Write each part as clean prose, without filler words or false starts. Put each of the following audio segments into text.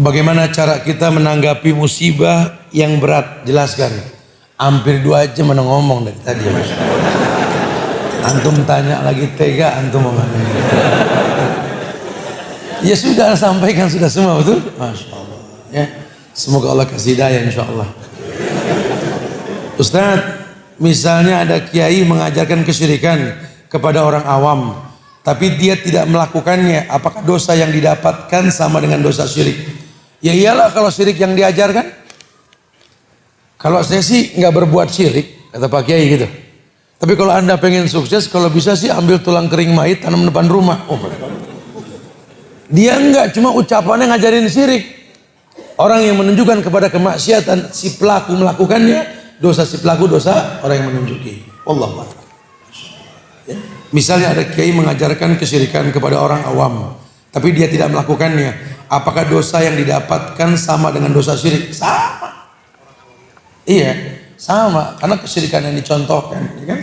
Bagaimana cara kita menanggapi musibah yang berat? Jelaskan. Hampir 2 jam mana ngomong dari tadi, Mas. Antum tanya lagi tega, antum mau mana? Ya sudah, sampaikan sudah semua, betul? Masya Allah. Ya, semoga Allah kasih hidayah, insya Allah. Ustadz, misalnya ada kiai mengajarkan kesyirikan kepada orang awam, tapi dia tidak melakukannya, apakah dosa yang didapatkan sama dengan dosa syirik? Ya iyalah kalau syirik yang diajarkan. Kalau saya sih nggak berbuat syirik, kata Pak Kiai gitu. Tapi kalau anda pengen sukses, kalau bisa sih ambil tulang kering mayit tanam depan rumah. Oh, dia enggak, cuma ucapannya ngajarin syirik. Orang yang menunjukkan kepada kemaksiatan si pelaku melakukannya, dosa si pelaku, dosa orang yang menunjuki. Wallahu a'lam. Ya. Misalnya ada kiai mengajarkan kesyirikan kepada orang awam, tapi dia tidak melakukannya, apakah dosa yang didapatkan sama dengan dosa syirik? Sama. Iya, sama, karena kesyirikan yang dicontohkan, ya kan?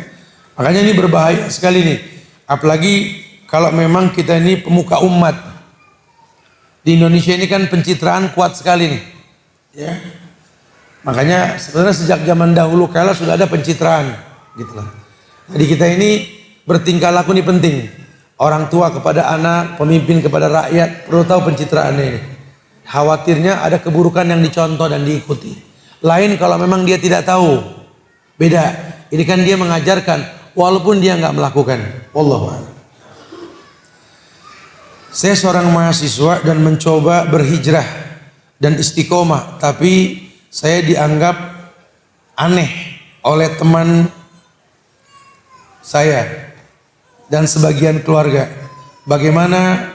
Makanya ini berbahaya sekali nih. Apalagi kalau memang kita ini pemuka umat. Di Indonesia ini kan pencitraan kuat sekali nih. Ya. Makanya sebenarnya sejak zaman dahulu kala sudah ada pencitraan, gitulah. Jadi kita ini bertingkah laku ini penting. Orang tua kepada anak, pemimpin kepada rakyat perlu tahu pencitraannya ini. Khawatirnya ada keburukan yang dicontoh dan diikuti. Lain kalau memang dia tidak tahu. Beda. Ini kan dia mengajarkan walaupun dia nggak melakukan. Wallahu a'lam. Saya seorang mahasiswa dan mencoba berhijrah dan istiqomah, tapi saya dianggap aneh oleh teman saya dan sebagian keluarga. Bagaimana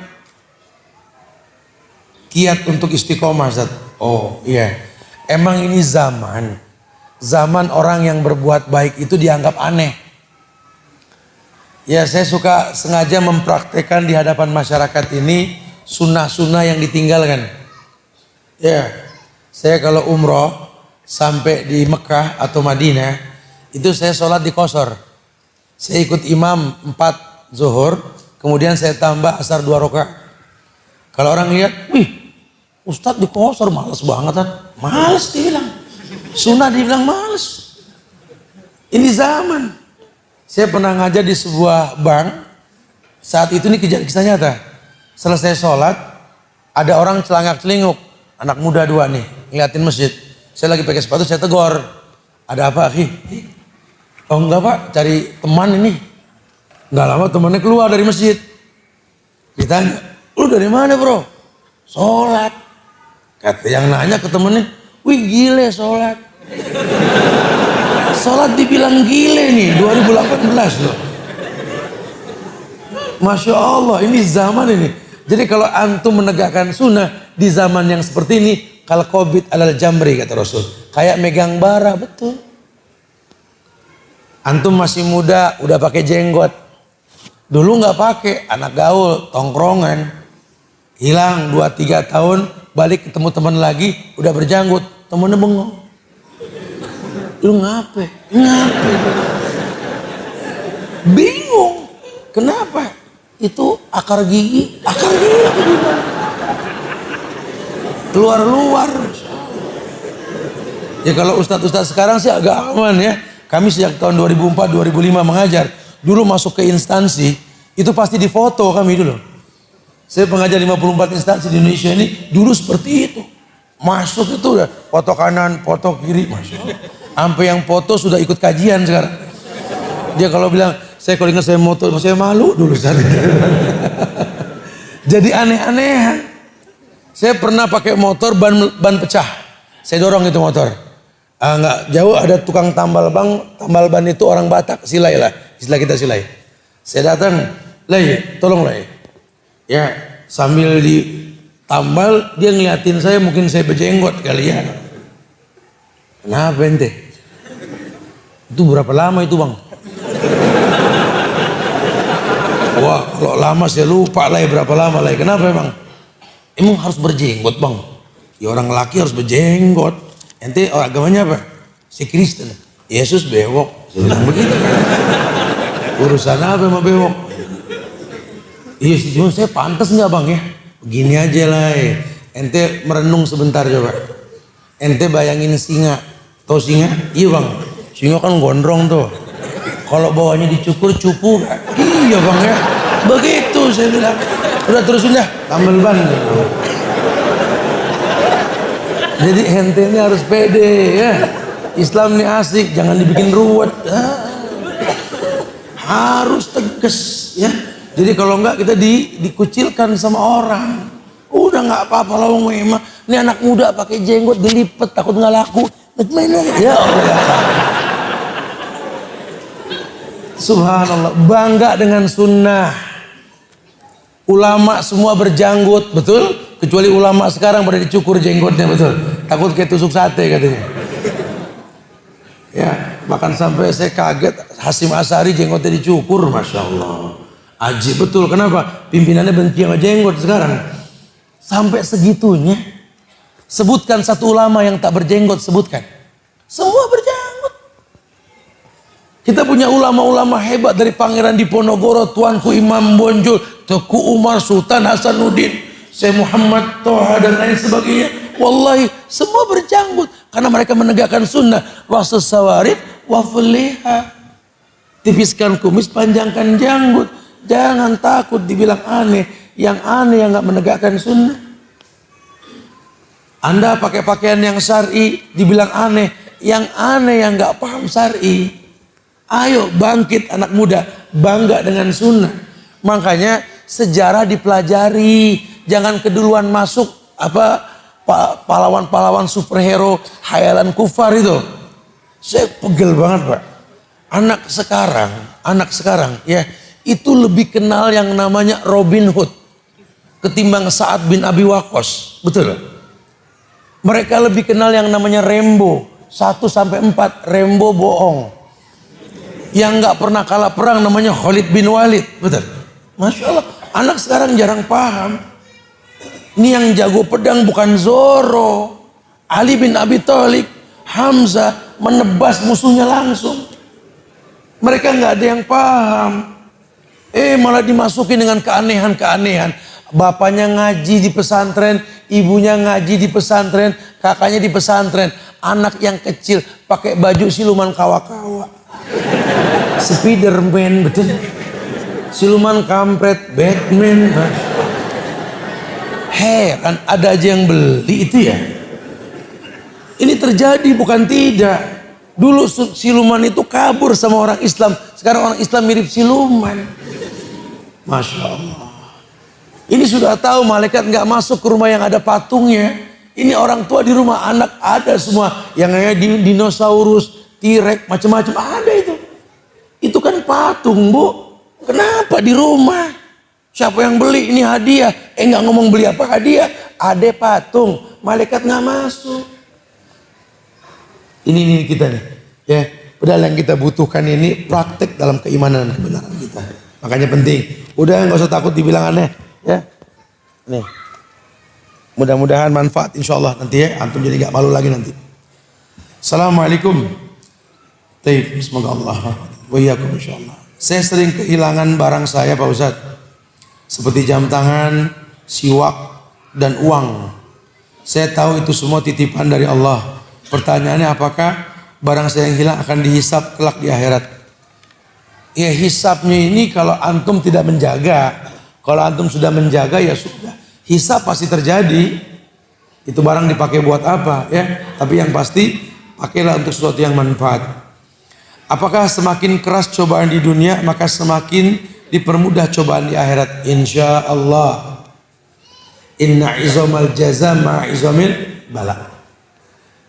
kiat untuk istiqomah, Ustaz? Oh iya, emang ini zaman orang yang berbuat baik itu dianggap aneh. Ya, saya suka sengaja mempraktekkan di hadapan masyarakat ini sunnah-sunnah yang ditinggalkan. Ya, saya kalau umroh sampai di Mekah atau Madinah, itu saya sholat di qashar. Saya ikut imam 4 zuhur, kemudian saya tambah asar 2 rakaat. Kalau orang lihat, wih, Ustadz di qashar males banget kan? Males dibilang. Sunnah dibilang males. Ini zaman. Saya pernah ngajar di sebuah bank. Saat itu ini kisah nyata. Selesai sholat, ada orang celangak-celinguk, anak muda 2 nih, ngeliatin masjid. Saya lagi pakai sepatu, saya tegur. Ada apa, akhi? Oh enggak Pak, cari teman ini. Enggak lama temannya keluar dari masjid. Ditanya, lu dari mana bro? Sholat. Kata yang nanya ke temennya, wih gile sholat. Sholat dibilang gile nih, 2018 loh. Masya Allah, ini zaman ini. Jadi kalau antum menegakkan sunnah di zaman yang seperti ini, kalau COVID alal jamri kata Rasul, kayak megang bara, betul. Antum masih muda, udah pakai jenggot. Dulu nggak pakai, anak gaul, tongkrongan. Hilang 2-3 tahun, balik ketemu teman lagi, udah berjanggut, temennya bengong. Lu ngapain? Bingung. Kenapa? Itu akar gigi keluar. Ya kalau ustadz-ustadz sekarang sih agak aman ya. Kami sejak tahun 2004-2005 mengajar. Dulu masuk ke instansi, itu pasti difoto kami dulu. Saya pengajar 54 instansi di Indonesia ini, dulu seperti itu. Masuk itu udah foto kanan, foto kiri, Masya Allah. Sampai yang foto sudah ikut kajian sekarang. Dia kalau bilang, saya kalau ingat saya moto, saya malu dulu. Jadi aneh-anehan. Saya pernah pakai motor ban pecah. Saya dorong itu motor. Nggak jauh ada tukang tambal ban itu orang Batak, silai lah. Istilah kita silai. Saya datang, Lai, tolong Lai. Ya, sambil ditambal, dia ngeliatin saya, mungkin saya berjenggot kali ya. Kenapa ente? Itu berapa lama itu bang? Wah, kalau lama saya lupa lah ya berapa lama lah. Kenapa emang? Emang harus berjenggot bang? Ya orang laki harus berjenggot. Ente agamanya apa? Si Kristen. Yesus bewok. Saya bilang begitu. Urusan apa sama bewok? Iya, cuma saya pantas nggak bang ya? Begini aja lah. ente merenung sebentar coba. Ente bayangin singa. Tahu singa? Iya bang. Singa kan gondrong tuh. Kalau bawahnya dicukur cupu gak? Iya bang ya. Begitu saya bilang. Udah terusin dah. Tambal ban. Jadi ente ini harus pede ya. Islam ini asik. Jangan dibikin ruwet. Harus tegas ya. Jadi kalau enggak kita dikucilkan sama orang. Udah nggak apa-apa lah wong emang. Ini anak muda pakai jenggot dilipet takut nggak laku. Bagaimana? Ya Allah. Subhanallah, bangga dengan sunnah. Ulama semua berjanggut, betul? Kecuali ulama sekarang pada dicukur jenggotnya, betul? Takut kayak tusuk sate katanya. Ya, bahkan sampai saya kaget Hasyim Asy'ari jenggotnya dicukur, masya Allah. Ajib betul, kenapa? Pimpinannya benci sama jenggot sekarang. Sampai segitunya. Sebutkan satu ulama yang tak berjenggot, sebutkan. Semua berjenggot. Kita punya ulama-ulama hebat dari Pangeran Diponegoro, Tuanku Imam Bonjol, Teku Umar, Sultan Hasanuddin, Syekh Muhammad Toha dan lain sebagainya. Wallahi semua berjanggut karena mereka menegakkan sunnah. Wasus sawarib wafuliha. Tipiskan kumis, panjangkan janggut. Jangan takut dibilang aneh. Yang aneh yang nggak menegakkan sunnah. Anda pakai pakaian yang syar'i dibilang aneh. Yang aneh yang nggak paham syar'i. Ayo bangkit anak muda, bangga dengan sunnah. Makanya sejarah dipelajari. Jangan keduluan masuk pahlawan-pahlawan superhero hayalan kufar itu. Saya pegel banget Pak. Anak sekarang ya itu lebih kenal yang namanya Robin Hood ketimbang Sa'ad bin Abi Waqqas, betul? Mereka lebih kenal yang namanya Rambo 1-4, Rambo bohong. Yang nggak pernah kalah perang namanya Khalid bin Walid, betul? Masya Allah, anak sekarang jarang paham. Ini yang jago pedang bukan Zoro, Ali bin Abi Thalib, Hamzah menebas musuhnya langsung. Mereka nggak ada yang paham. Malah dimasukin dengan keanehan-keanehan. Bapaknya ngaji di pesantren, ibunya ngaji di pesantren, kakaknya di pesantren. Anak yang kecil pakai baju siluman kawa-kawa. Spiderman, betul. Siluman kampret, Batman. Heran, ada aja yang beli itu ya. Ini terjadi bukan tidak. Dulu siluman itu kabur sama orang Islam. Sekarang orang Islam mirip siluman. Masya Allah. Ini sudah tahu malaikat nggak masuk ke rumah yang ada patungnya. Ini orang tua di rumah, anak ada semua. Yang kayak dinosaurus, T-Rex, macam-macam ada itu. Itu kan patung Bu. Kenapa di rumah? Siapa yang beli? Ini hadiah. Nggak ngomong beli apa hadiah. Ada patung, malaikat nggak masuk. Ini kita nih. Ya, padahal yang kita butuhkan ini praktek dalam keimanan dan kebenaran kita. Makanya penting. Udah nggak usah takut dibilang aneh. Ya, nih. Mudah-mudahan manfaat insyaallah nanti ya. Antum jadi gak malu lagi nanti. Assalamualaikum. Taib, semoga Allah wa iyyakum insyaallah. Saya sering kehilangan barang saya Pak Ustaz. Seperti jam tangan, siwak, dan uang. Saya tahu itu semua titipan dari Allah. Pertanyaannya apakah barang saya yang hilang akan dihisap kelak di akhirat? Ya hisapnya ini kalau antum tidak menjaga. Kalau antum sudah menjaga ya sudah. Hisab pasti terjadi. Itu barang dipakai buat apa ya. Tapi yang pasti pakailah untuk sesuatu yang manfaat. Apakah semakin keras cobaan di dunia maka semakin dipermudah cobaan di akhirat? Insya Allah. Inna izomal jaza ma'izomil bala.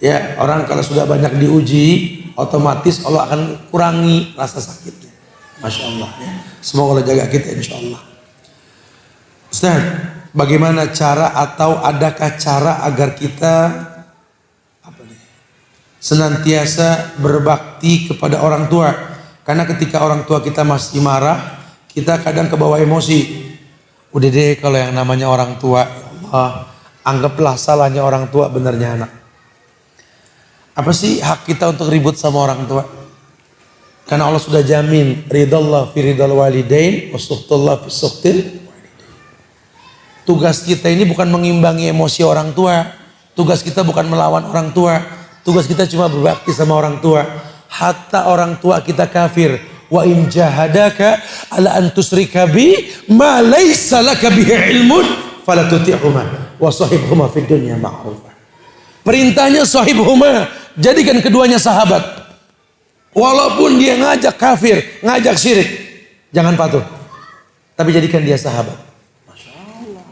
Ya, orang kalau sudah banyak diuji otomatis Allah akan kurangi rasa sakitnya. Masya Allah ya. Semoga Allah jaga kita insya Allah. Ustaz, bagaimana cara atau adakah cara agar kita senantiasa berbakti kepada orang tua? Karena ketika orang tua kita masih marah, kita kadang kebawa emosi. Udah deh kalau yang namanya orang tua, ya Allah, anggaplah salahnya orang tua, benarnya anak. Apa sih hak kita untuk ribut sama orang tua? Karena Allah sudah jamin ridallah fi ridal walidain wa suhtullah fi suhtil. Tugas kita ini bukan mengimbangi emosi orang tua. Tugas kita bukan melawan orang tua. Tugas kita cuma berbakti sama orang tua. Hatta orang tua kita kafir. Wa in jahadaka ala an tusrika bi ma laysa laka bihi ilmun fala tuti'huma wa sahibhuma fid dunya ma'rufa. Perintahnya sahibhuma, jadikan keduanya sahabat. Walaupun dia ngajak kafir, ngajak syirik, jangan patuh. Tapi jadikan dia sahabat. Masya Allah.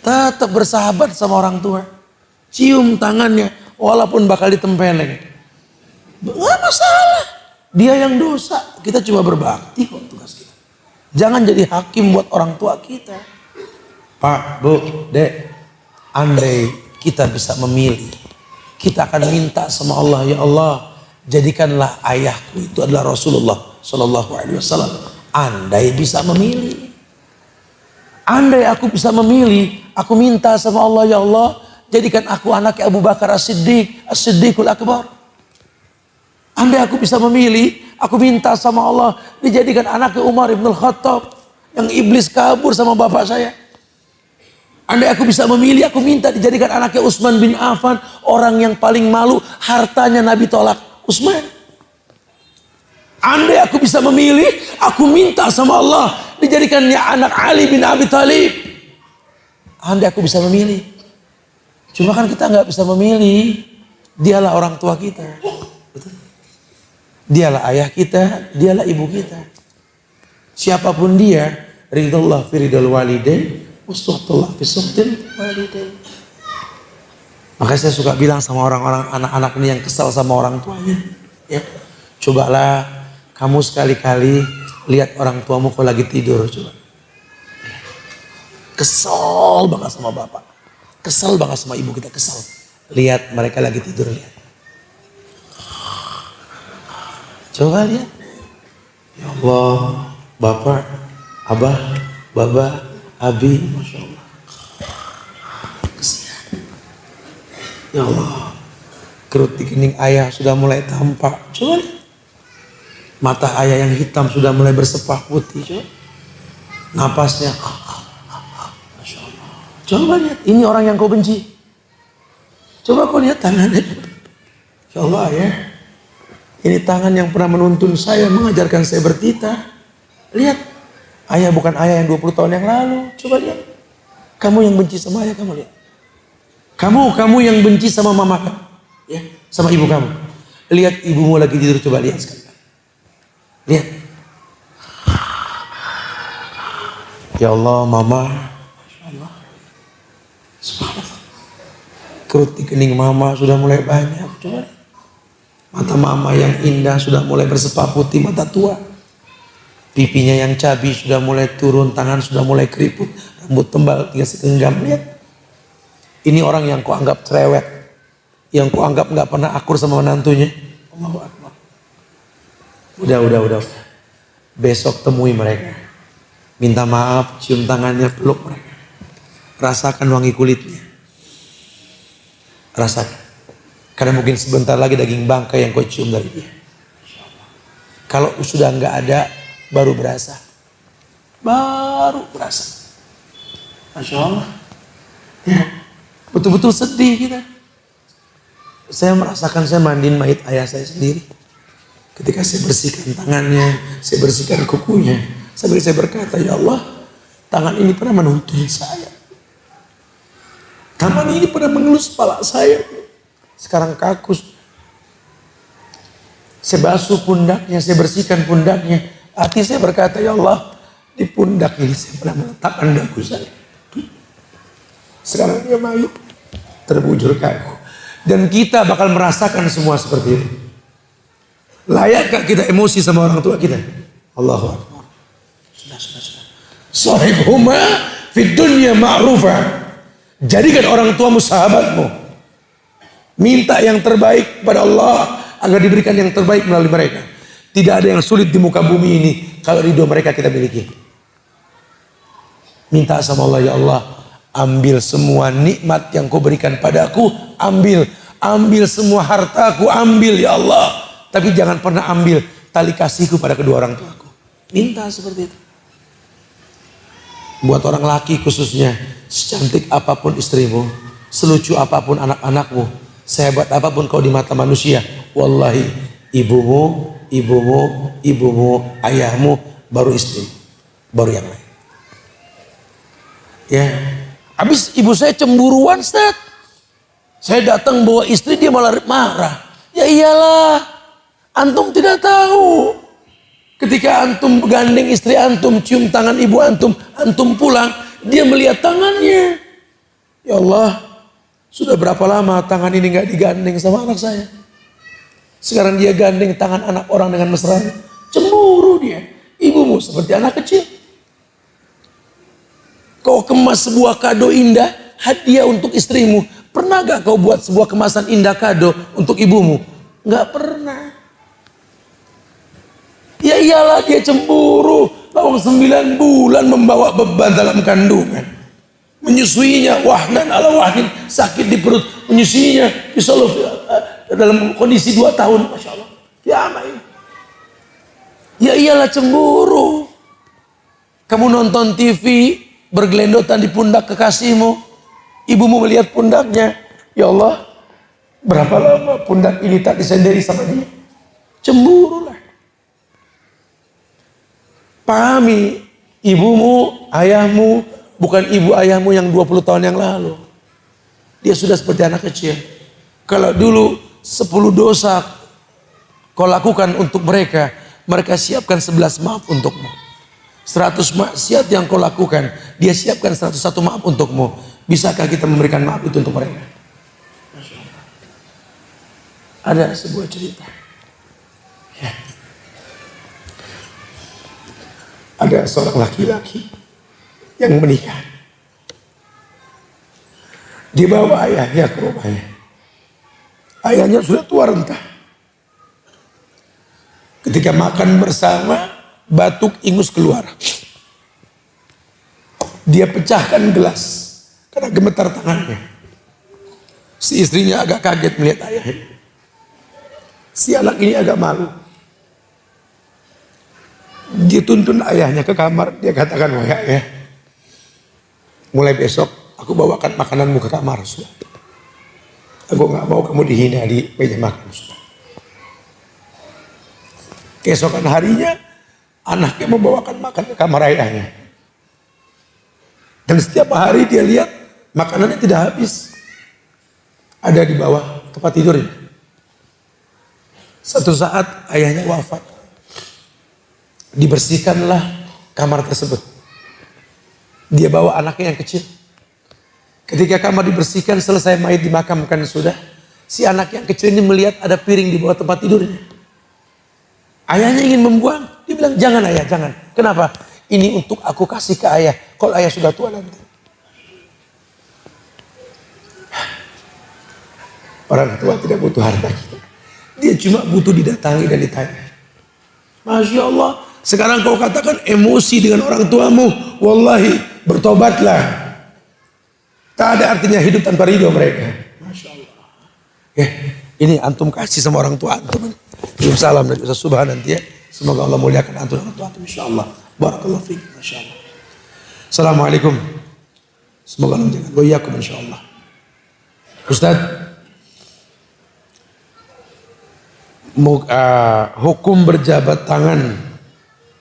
Tetap bersahabat sama orang tua. Cium tangannya, walaupun bakal ditempeleng. Gak masalah. Dia yang dosa, kita cuma berbakti kok tugas kita. Jangan jadi hakim buat orang tua kita. Pak, Bu, Dek, andai kita bisa memilih, kita akan minta sama Allah, ya Allah, jadikanlah ayahku itu adalah Rasulullah Sallallahu Alaihi Wasallam. Andai bisa memilih, andai aku bisa memilih, aku minta sama Allah, ya Allah, jadikan aku anaknya Abu Bakar As-Siddiq, As-Siddiqul Akbar. Andai aku bisa memilih, aku minta sama Allah dijadikan anaknya Umar Ibn Khattab yang iblis kabur sama bapak saya. Andai aku bisa memilih, aku minta dijadikan anaknya Utsman bin Affan, orang yang paling malu, hartanya Nabi tolak, Utsman. Andai aku bisa memilih, aku minta sama Allah dijadikannya anak Ali bin Abi Thalib. Andai aku bisa memilih. Cuma kan kita nggak bisa memilih. Dialah orang tua kita. Betul? Dialah ayah kita, dialah ibu kita. Siapapun dia, ridallah fi ridal walidain, usuhtullah fi suhtil walidain. Makanya saya suka bilang sama orang-orang anak-anak ini yang kesal sama orang tuanya, ya, cobalah kamu sekali-kali lihat orang tuamu kalau lagi tidur, coba. Kesel banget sama bapak, kesel banget sama ibu kita, kesel. Lihat mereka lagi tidur, lihat. Coba lihat. Ya Allah, bapak, abah, baba, abi, Masya Allah. Kesian. Ya Allah, kerut di kening ayah sudah mulai tampak. Coba lihat. Mata ayah yang hitam sudah mulai bersepah putih. Coba. Napasnya. Masya Allah. Coba lihat, ini orang yang kau benci. Coba kau lihat tangannya. Ya Allah ya. Ini tangan yang pernah menuntun saya, mengajarkan saya bertita. Lihat, ayah bukan ayah yang 20 tahun yang lalu. Coba lihat. Kamu yang benci sama ayah, kamu lihat. Kamu yang benci sama mama kamu. Ya, sama ibu kamu. Lihat ibumu lagi tidur, coba lihat sekali. Lihat. Ya Allah, mama. Masya Allah. Subhanallah. Kerut di kening mama sudah mulai banyak. Coba lihat. Mata mama yang indah sudah mulai bersepah putih, mata tua. Pipinya yang cabi sudah mulai turun, tangan sudah mulai keriput, rambut tembal tinggal segenggam. Lihat. Ini orang yang kau anggap cerewet, yang kau anggap nggak pernah akur sama menantunya. Allahu Akbar. Udah. Besok temui mereka. Minta maaf, cium tangannya, peluk mereka. Rasakan wangi kulitnya. Rasakan. Karena mungkin sebentar lagi daging bangkai yang kau cium dari dia. Kalau sudah nggak ada, baru berasa. Baru berasa. Masya Allah. Ya, betul-betul sedih kita. Saya merasakan saya mandiin mayat ayah saya sendiri. Ketika saya bersihkan tangannya, saya bersihkan kukunya. Sambil saya berkata, ya Allah, tangan ini pernah menuntun saya. Tangan ini pernah mengelus kepala saya. Sekarang kakus. Saya basuh pundaknya, saya bersihkan pundaknya. Hati saya berkata, ya Allah, di pundak ini saya pernah meletakkan dagu saya. Sekarang dia mayat, terbujur kaku. Dan kita bakal merasakan semua seperti itu. Layakkah kita emosi sama orang tua kita? Allahu Akbar. Sudah. Sahibhuma fid dunya ma'rufa. Jadikan orang tuamu sahabatmu. Minta yang terbaik pada Allah agar diberikan yang terbaik melalui mereka. Tidak ada yang sulit di muka bumi ini kalau ridho mereka kita miliki. Minta sama Allah, ya Allah, ambil semua nikmat yang kau berikan padaku, ambil semua hartaku, ambil ya Allah. Tapi jangan pernah ambil tali kasihku pada kedua orang tuaku. Minta seperti itu. Buat orang laki khususnya, secantik apapun istrimu, selucu apapun anak-anakmu, sehebat apapun kau di mata manusia, wallahi ibumu, ayahmu, baru istrimu, baru yang lain. Ya, habis ibu saya cemburuan, Ustaz. Saya datang bawa istri, dia malah marah. Ya iyalah, antum tidak tahu. Ketika antum gandeng istri antum, cium tangan ibu antum, antum pulang, dia melihat tangannya. Ya Allah, sudah berapa lama tangan ini gak digandeng sama anak saya. Sekarang dia gandeng tangan anak orang dengan mesra. Cemburu dia. Ibumu seperti anak kecil. Kau kemas sebuah kado indah, hadiah untuk istrimu. Pernah gak kau buat sebuah kemasan indah kado untuk ibumu? Gak pernah. Ya iyalah, dia cemburu. Lawang 9 bulan membawa beban dalam kandungan. Menyusuinya wahnan ala wahnin, sakit di perut. Menyusuinya dalam kondisi 2 tahun. Masya Allah. Ya amin. Ya iyalah cemburu. Kamu nonton TV, bergelendotan di pundak kekasihmu. Ibumu melihat pundaknya. Ya Allah, berapa lama pundak ini tak disendiri sama dia. Cemburu lah. Pahami, ibumu, ayahmu bukan ibu ayahmu yang 20 tahun yang lalu. Dia sudah seperti anak kecil. Kalau dulu 10 dosa kau lakukan untuk mereka, mereka siapkan 11 maaf untukmu. 100 maksiat yang kau lakukan, dia siapkan 101 maaf untukmu. Bisakah kita memberikan maaf itu untuk mereka? Ada sebuah cerita. Ya. Ada seorang laki-laki yang menikah. Dia bawa ayahnya ke rumahnya. Ayahnya sudah tua renta. Ketika makan bersama, batuk ingus keluar. Dia pecahkan gelas karena gemetar tangannya. Si istrinya agak kaget melihat ayahnya. Si anak ini agak malu. Dia tuntun ayahnya ke kamar. Dia katakan, wahai ayah, mulai besok aku bawakan makananmu ke kamar, sudah. Aku gak mau kamu dihina di meja makan, sudah. Keesokan harinya anaknya membawakan makan ke kamar ayahnya. Dan setiap hari dia lihat makanannya tidak habis. Ada di bawah tempat tidurnya. Satu saat ayahnya wafat. Dibersihkanlah kamar tersebut. Dia bawa anaknya yang kecil. Ketika kamar dibersihkan, selesai mayit dimakamkan sudah. Si anak yang kecil ini melihat ada piring di bawah tempat tidurnya. Ayahnya ingin membuang. Dia bilang, jangan ayah, jangan. Kenapa? Ini untuk aku kasih ke ayah. Kalau ayah sudah tua nanti. Orang tua tidak butuh harta kita. Dia cuma butuh didatangi dan ditanya. Masya Allah. Sekarang kau katakan emosi dengan orang tuamu. Wallahi, bertobatlah. Tak ada artinya hidup tanpa ridho mereka. Masya Allah. Ini antum kasih sama orang tua antum. Kirim salam dari Ustaz Subhan nanti ya. Semoga Allah muliakan antum dan orang tua antum. Insya Allah. Barakallahu fiik. Masya Allah. Assalamualaikum. Semoga Allah menjaga. Wa iyyakum insya Allah. Ustaz, hukum berjabat tangan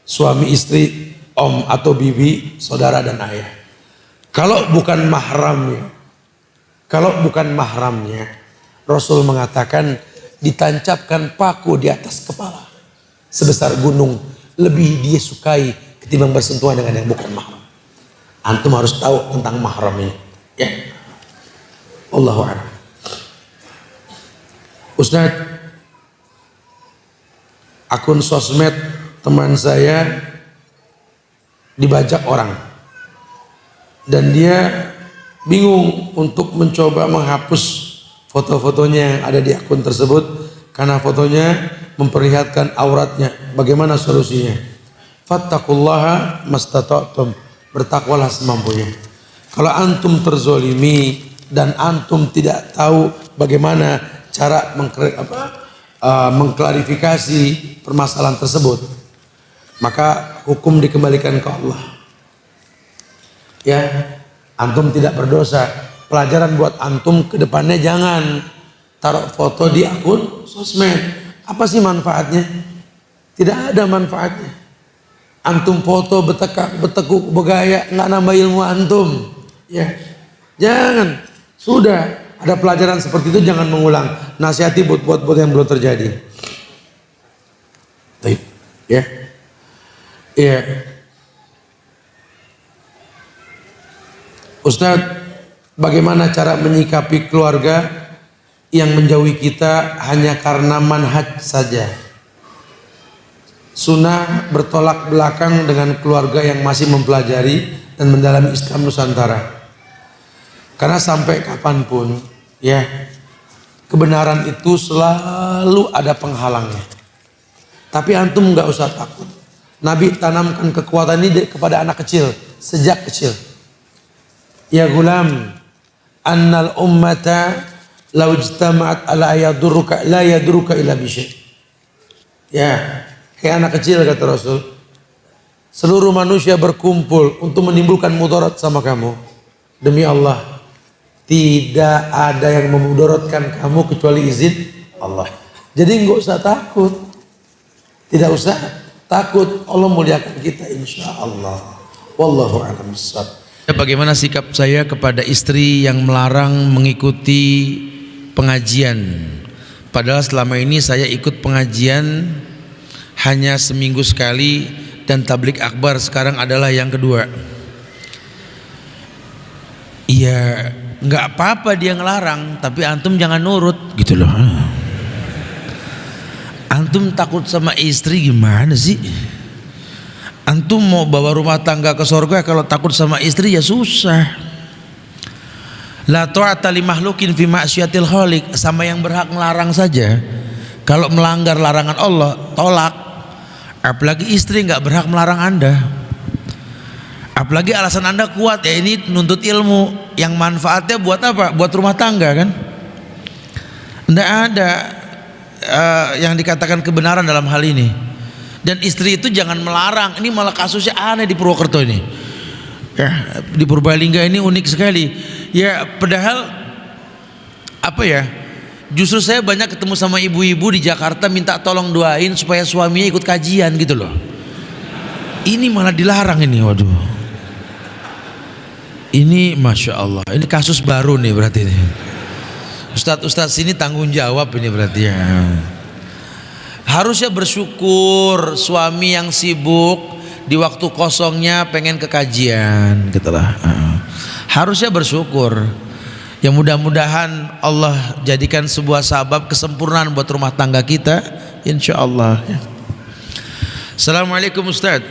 suami istri, om atau bibi, saudara dan ayah. Kalau bukan mahramnya, Rasul mengatakan ditancapkan paku di atas kepala sebesar gunung, lebih dia sukai ketimbang bersentuhan dengan yang bukan mahram. Antum harus tahu tentang mahram ini, ya. Allahu a'lam. Ustaz, akun sosmed teman saya dibajak orang dan dia bingung untuk mencoba menghapus foto-fotonya yang ada di akun tersebut karena fotonya memperlihatkan auratnya. Bagaimana solusinya? Fattaqullaha mastata'tum, bertakwalah semampunya. Kalau antum terzolimi dan antum tidak tahu bagaimana cara mengklarifikasi permasalahan tersebut, maka hukum dikembalikan ke Allah. Ya, antum tidak berdosa. Pelajaran buat antum ke depannya, jangan taruh foto di akun sosmed. Apa sih manfaatnya? Tidak ada manfaatnya. Antum foto betekuk begaya, nggak nambah ilmu antum. Ya, jangan. Sudah ada pelajaran seperti itu, jangan mengulang. Nasihati buat yang belum terjadi. Baik, ya, ya. Ustadz, bagaimana cara menyikapi keluarga yang menjauhi kita hanya karena manhaj saja? Sunnah bertolak belakang dengan keluarga yang masih mempelajari dan mendalami Islam Nusantara. Karena sampai kapanpun, ya, kebenaran itu selalu ada penghalangnya. Tapi antum nggak usah takut. Nabi tanamkan kekuatan ini kepada anak kecil sejak kecil. Ya gulam, annal ummata law ijtama'at ala yadurruka la yadurruka illa bisyai. Ya, kayak anak kecil kata Rasul. Seluruh manusia berkumpul untuk menimbulkan mudarat sama kamu. Demi Allah, tidak ada yang memudaratkan kamu kecuali izin Allah. Jadi nggak usah takut. Tidak usah takut. Allah muliakan kita insya Allah. Wallahu a'lam bishawab. Bagaimana sikap saya kepada istri yang melarang mengikuti pengajian? Padahal selama ini saya ikut pengajian hanya seminggu sekali dan tablik akbar sekarang adalah yang kedua. Iya, nggak apa-apa dia ngelarang, tapi antum jangan nurut gitu loh. Antum takut sama istri gimana sih? Antum mau bawa rumah tangga ke surga, kalau takut sama istri ya susah. La ta'ata li makhlukin fi ma'syiatil khaliq, sama yang berhak melarang saja. Kalau melanggar larangan Allah, tolak. Apalagi istri nggak berhak melarang Anda. Apalagi alasan Anda kuat, ya ini nuntut ilmu yang manfaatnya buat apa? Buat rumah tangga kan? Tidak ada yang dikatakan kebenaran dalam hal ini. Dan istri itu jangan melarang. Ini malah kasusnya aneh di Purwokerto ini. Ya, di Purbalingga ini unik sekali. Ya, padahal apa ya? Justru saya banyak ketemu sama ibu-ibu di Jakarta minta tolong doain supaya suaminya ikut kajian gitu loh. Ini malah dilarang ini, waduh. Ini masya Allah. Ini kasus baru nih berarti ini. Ustadz sini tanggung jawab ini berarti ya. Harusnya bersyukur suami yang sibuk di waktu kosongnya pengen ke kajian gitulah. Harusnya bersyukur. Ya mudah-mudahan Allah jadikan sebuah sabab kesempurnaan buat rumah tangga kita insyaallah. Assalamualaikum Ustaz.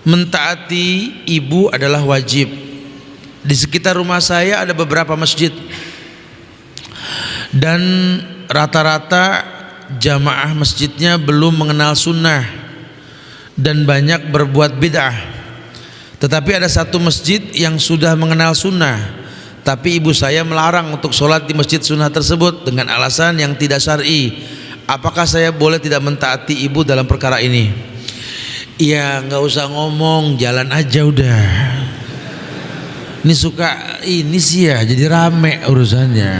Mentaati ibu adalah wajib. Di sekitar rumah saya ada beberapa masjid dan rata-rata jamaah masjidnya belum mengenal sunnah dan banyak berbuat bid'ah. Tetapi ada satu masjid yang sudah mengenal sunnah, tapi ibu saya melarang untuk sholat di masjid sunnah tersebut dengan alasan yang tidak syar'i. Apakah saya boleh tidak mentaati ibu dalam perkara ini? Ya nggak usah ngomong, jalan aja udah. Ini suka ini sih ya, jadi rame urusannya.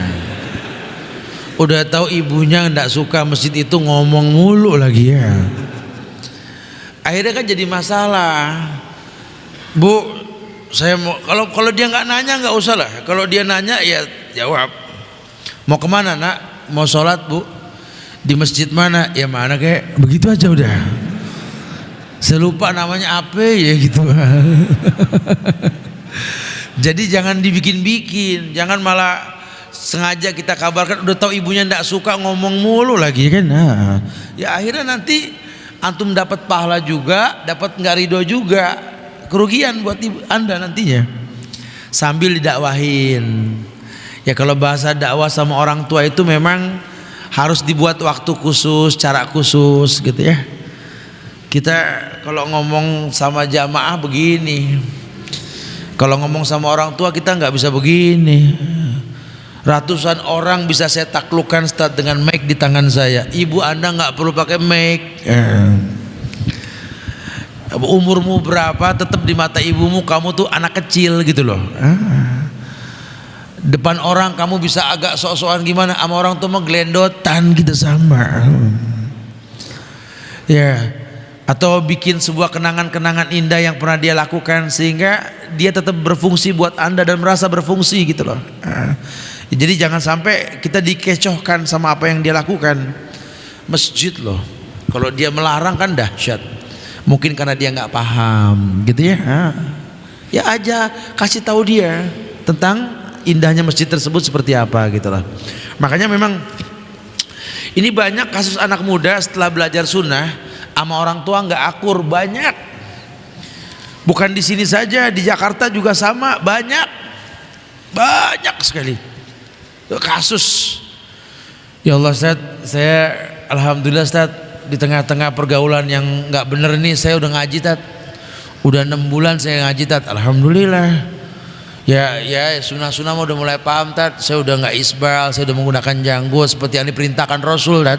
Udah tahu ibunya nggak suka masjid itu ngomong mulu lagi ya. Akhirnya kan jadi masalah. Bu, saya mau kalau dia nggak nanya nggak usah lah. Kalau dia nanya ya jawab. Mau kemana nak? Mau sholat bu? Di masjid mana? Ya mana kayak begitu aja udah. Saya lupa namanya apa ya gitu. Jadi jangan dibikin-bikin, jangan malah sengaja kita kabarkan. Udah tahu ibunya ndak suka ngomong mulu lagi kan. Nah, ya akhirnya nanti antum dapat pahala juga, dapat nggak ridho juga, kerugian buat ibu Anda nantinya. Sambil didakwahin. Ya kalau bahasa dakwah sama orang tua itu memang harus dibuat waktu khusus, cara khusus gitu ya. Kita kalau ngomong sama jamaah begini, kalau ngomong sama orang tua kita nggak bisa begini. Ratusan orang bisa saya taklukkan start dengan mic di tangan saya. Ibu Anda nggak perlu pakai mic. Umurmu berapa, tetap di mata ibumu kamu tuh anak kecil gitu loh. Depan orang kamu bisa agak sok-sokan gimana, sama orang tua mah gelendotan gitu sama. Ya, atau bikin sebuah kenangan-kenangan indah yang pernah dia lakukan sehingga dia tetap berfungsi buat Anda dan merasa berfungsi gitu loh. Jadi jangan sampai kita dikecohkan sama apa yang dia lakukan. Masjid loh, kalau dia melarang kan dahsyat. Mungkin karena dia nggak paham gitu ya. Ya aja kasih tahu dia tentang indahnya masjid tersebut seperti apa gitu loh. Makanya memang ini banyak kasus anak muda setelah belajar sunnah sama orang tua nggak akur, banyak. Bukan di sini saja, di Jakarta juga sama, banyak sekali kasus. Ya Allah Ustaz, saya alhamdulillah Ustaz, di tengah-tengah pergaulan yang nggak bener nih saya udah ngaji Tat, udah 6 bulan saya ngaji Tat, alhamdulillah. Ya sunnah-sunnah udah mulai paham Tat, saya udah nggak isbal, saya udah menggunakan janggut seperti yang diperintahkan Rasul Tat.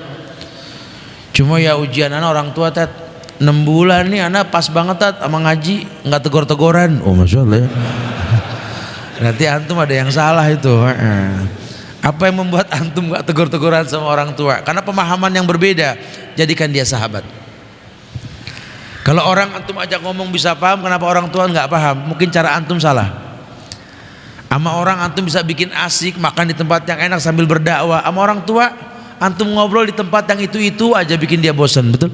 Cuma ya ujian anak orang tua Tat, 6 bulan nih anak pas banget Tat sama ngaji, nggak tegor-tegoran. Oh Masya Allah ya. Nanti antum ada yang salah itu. Apa yang membuat antum gak tegur-teguran sama orang tua? Karena pemahaman yang berbeda. Jadikan dia sahabat. Kalau orang antum ajak ngomong bisa paham, kenapa orang tua gak paham? Mungkin cara antum salah. Sama orang antum bisa bikin asik, makan di tempat yang enak sambil berdakwah. Sama orang tua antum ngobrol di tempat yang itu aja bikin dia bosan, betul?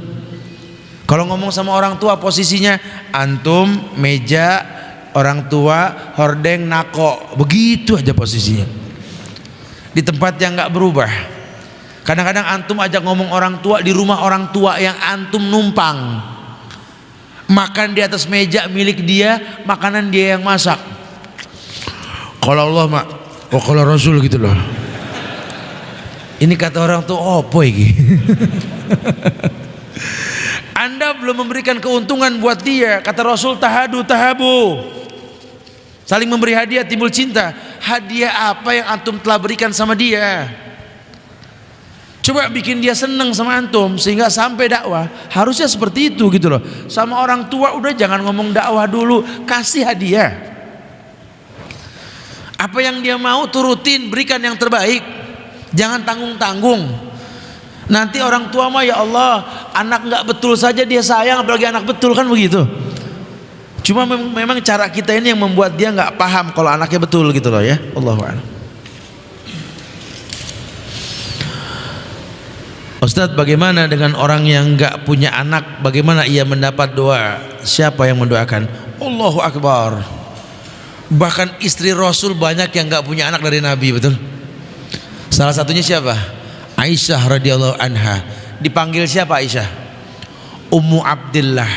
Kalau ngomong sama orang tua posisinya antum meja, orang tua hordeng nako, begitu aja posisinya. Di tempat yang nggak berubah. Kadang-kadang antum ajak ngomong orang tua di rumah orang tua yang antum numpang, makan di atas meja milik dia, makanan dia yang masak. Kalau Allah mak, oh kalau Rasul gitu loh. Ini kata orang tuh opo iki. Anda belum memberikan keuntungan buat dia. Kata Rasul tahadu tahabu, saling memberi hadiah timbul cinta. Hadiah apa yang antum telah berikan sama dia? Coba bikin dia seneng sama antum sehingga sampai dakwah. Harusnya seperti itu gitu loh. Sama orang tua udah jangan ngomong dakwah dulu, kasih hadiah. Apa yang dia mau turutin, berikan yang terbaik. Jangan tanggung-tanggung. Nanti orang tua mah ya Allah, anak nggak betul saja dia sayang, apalagi anak betul, kan begitu. Cuma memang cara kita ini yang membuat dia nggak paham kalau anaknya betul gitu loh ya. Allahu a'lam. Ustadz, bagaimana dengan orang yang nggak punya anak? Bagaimana ia mendapat doa? Siapa yang mendoakan? Allahu Akbar. Bahkan istri Rasul banyak yang nggak punya anak dari Nabi, betul? Salah satunya siapa? Aisyah radhiyallahu anha. Dipanggil siapa Aisyah? Ummu Abdillah,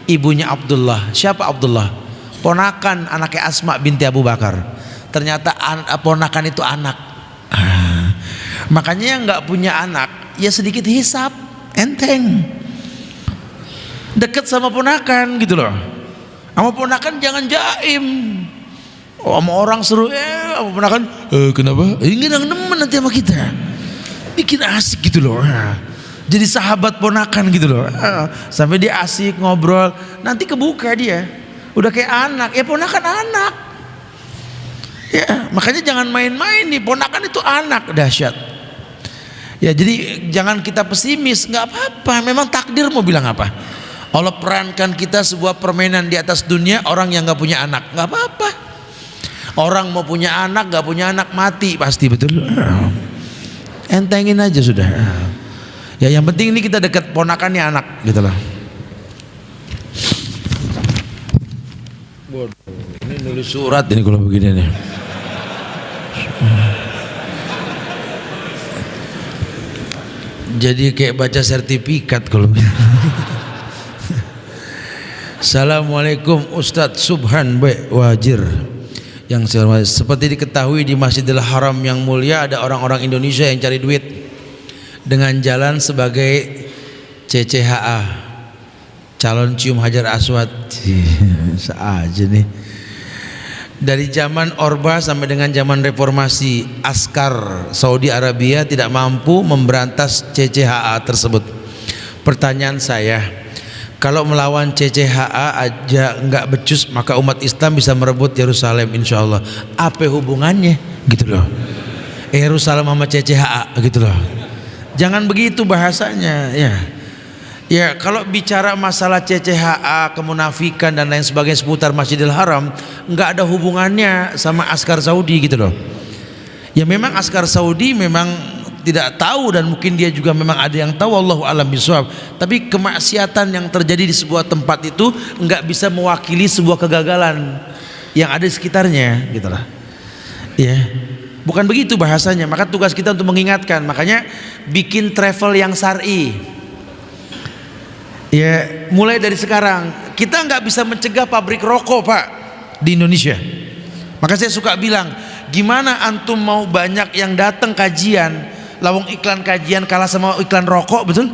ibunya Abdullah. Siapa Abdullah? Ponakan anaknya Asma binti Abu Bakar. Ternyata ponakan itu anak. Makanya yang nggak punya anak ya sedikit hisap, enteng. Deket sama ponakan gitu loh. Sama ponakan jangan jaim. Oh, sama orang seru sama ponakan kenapa? Ini nemen nanti sama kita. Bikin asik gitu loh. Jadi sahabat ponakan gitu loh. Sampai dia asik ngobrol, nanti kebuka dia. Udah kayak anak, ya ponakan anak. Ya, makanya jangan main-main nih, ponakan itu anak, dahsyat. Ya, jadi jangan kita pesimis, nggak apa-apa. Memang takdir mau bilang apa? Allah perankan kita sebuah permainan di atas dunia, orang yang nggak punya anak, nggak apa-apa. Orang mau punya anak, nggak punya anak mati pasti, betul. Entengin aja sudah. Ya yang penting ini kita dekat ponakannya anak gitu loh. Waduh, ini nulis surat ini kalau begini nih. Jadi kayak baca sertifikat kalau begini. Assalamualaikum Ustadz Subhan Wajir. Yang seperti diketahui di Masjidil Haram yang mulia ada orang-orang Indonesia yang cari duit dengan jalan sebagai CCHA, calon cium hajar aswad. Saja nih. Dari zaman Orba sampai dengan zaman reformasi, askar Saudi Arabia tidak mampu memberantas CCHA tersebut. Pertanyaan saya, Kalau melawan CCHA aja nggak becus, maka umat Islam bisa merebut Yerusalem insya Allah. Apa hubungannya gitu loh, Yerusalem sama CCHA gitu loh. Jangan begitu bahasanya ya. Ya kalau bicara masalah CCHA, kemunafikan dan lain sebagainya seputar Masjidil Haram, nggak ada hubungannya sama askar Saudi gitu loh. Ya memang askar Saudi memang tidak tahu, dan mungkin dia juga memang ada yang tahu, wallahu alam bisawab. Tapi kemaksiatan yang terjadi di sebuah tempat itu nggak bisa mewakili sebuah kegagalan yang ada di sekitarnya gitu lah. Ya, bukan begitu bahasanya. Maka tugas kita untuk mengingatkan. Makanya bikin travel yang syar'i. Ya, mulai dari sekarang kita nggak bisa mencegah pabrik rokok Pak di Indonesia. Maka saya suka bilang, gimana antum mau banyak yang datang kajian, lawang iklan kajian kalah sama iklan rokok, betul?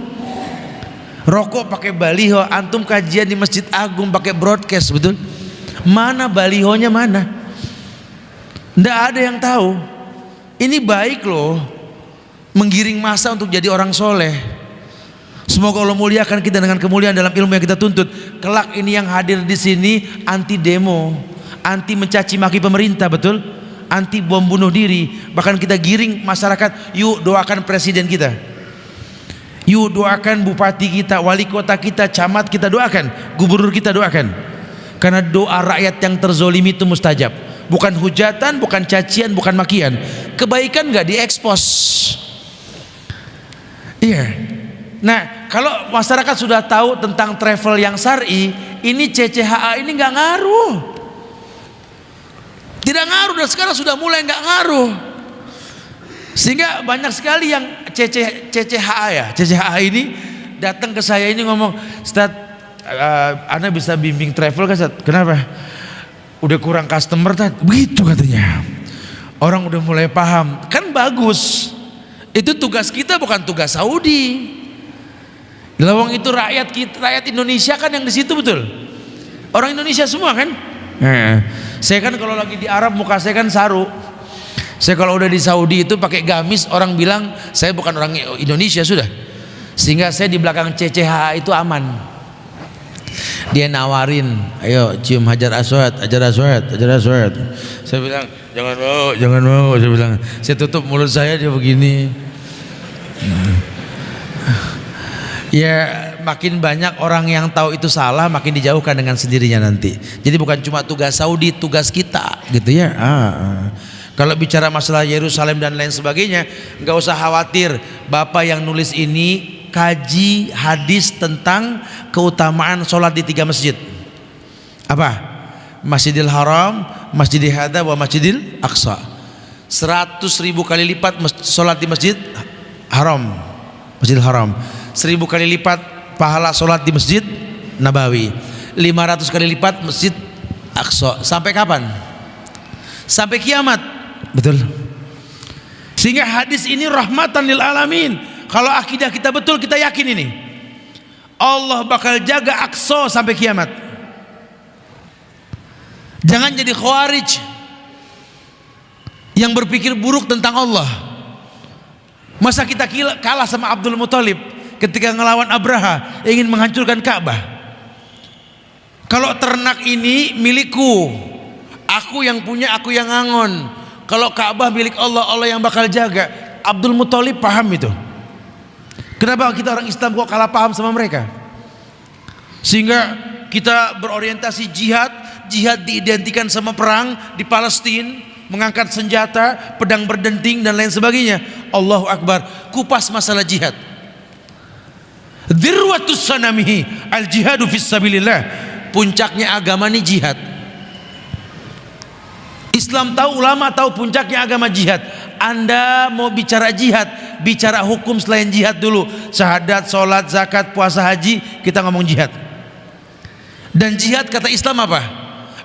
Rokok pakai baliho, antum kajian di Masjid Agung pakai broadcast, betul? Mana balihonya mana? Nggak ada yang tahu. Ini baik loh, menggiring masa untuk jadi orang soleh. Semoga Allah muliakan kita dengan kemuliaan dalam ilmu yang kita tuntut. Kelak ini yang hadir di sini anti demo, anti mencaci maki pemerintah, betul? Anti bom bunuh diri. Bahkan kita giring masyarakat, yuk doakan presiden kita, yuk doakan bupati kita, wali kota kita, camat kita doakan, gubernur kita doakan. Karena doa rakyat yang terzolimi itu mustajab. Bukan hujatan, bukan cacian, bukan makian. Kebaikan gak diekspos. Iya. Nah kalau masyarakat sudah tahu tentang travel yang syar'i, ini CCHA ini gak ngaruh. Tidak ngaruh, dan sekarang sudah mulai nggak ngaruh, sehingga banyak sekali yang CCHA ya, CCHA ini datang ke saya ini ngomong, Ustaz, Anda bisa bimbing travel kan Ustaz? Kenapa? Udah kurang customer Ustaz, begitu katanya. Orang udah mulai paham, kan bagus. Itu tugas kita, bukan tugas Saudi. Lawang itu rakyat kita, rakyat Indonesia kan yang di situ, betul? Orang Indonesia semua kan? Saya kan kalau lagi di Arab muka saya kan saru. Saya kalau udah di Saudi itu pakai gamis, orang bilang saya bukan orang Indonesia sudah. Sehingga saya di belakang CCH itu aman. Dia nawarin, ayo cium Hajar Aswad, Hajar Aswad, Hajar Aswad. Saya bilang jangan mau, jangan mau. Saya bilang, saya tutup mulut saya, dia begini. Ya makin banyak orang yang tahu itu salah, makin dijauhkan dengan sendirinya nanti. Jadi bukan cuma tugas Saudi, tugas kita gitu ya. Kalau bicara masalah Yerusalem dan lain sebagainya, nggak usah khawatir. Bapak yang nulis ini kaji hadis tentang keutamaan sholat di 3 masjid. Apa? Masjidil Haram, Masjidil Hadza, wa Masjidil Aqsa. 100.000 kali lipat sholat di Masjid Haram, Masjidil Haram. 1000 kali lipat pahala sholat di Masjid Nabawi. 500 kali lipat Masjid Aqsa. Sampai kapan? Sampai kiamat. Betul. Sehingga hadis ini rahmatan lil alamin. Kalau akidah kita betul, kita yakin ini Allah bakal jaga Aqsa sampai kiamat. Jangan jadi khawarij yang berpikir buruk tentang Allah. Masa kita kalah sama Abdul Muthalib ketika ngelawan Abraha, ingin menghancurkan Ka'bah? Kalau ternak ini milikku, aku yang punya, aku yang ngangon. Kalau Ka'bah milik Allah, Allah yang bakal jaga. Abdul Muthalib paham itu. Kenapa kita orang Islam kok kalah paham sama mereka? Sehingga kita berorientasi jihad. Jihad diidentikan sama perang di Palestina, mengangkat senjata, pedang berdenting dan lain sebagainya. Allahu Akbar. Kupas masalah jihad. Dirwatus sanamihi al jihadu fis sabilillah. Puncaknya agama ini jihad. Islam tahu, ulama tahu puncaknya agama jihad. Anda mau bicara jihad, bicara hukum selain jihad dulu. Syahadat, sholat, zakat, puasa, haji, kita ngomong jihad. Dan jihad kata Islam apa?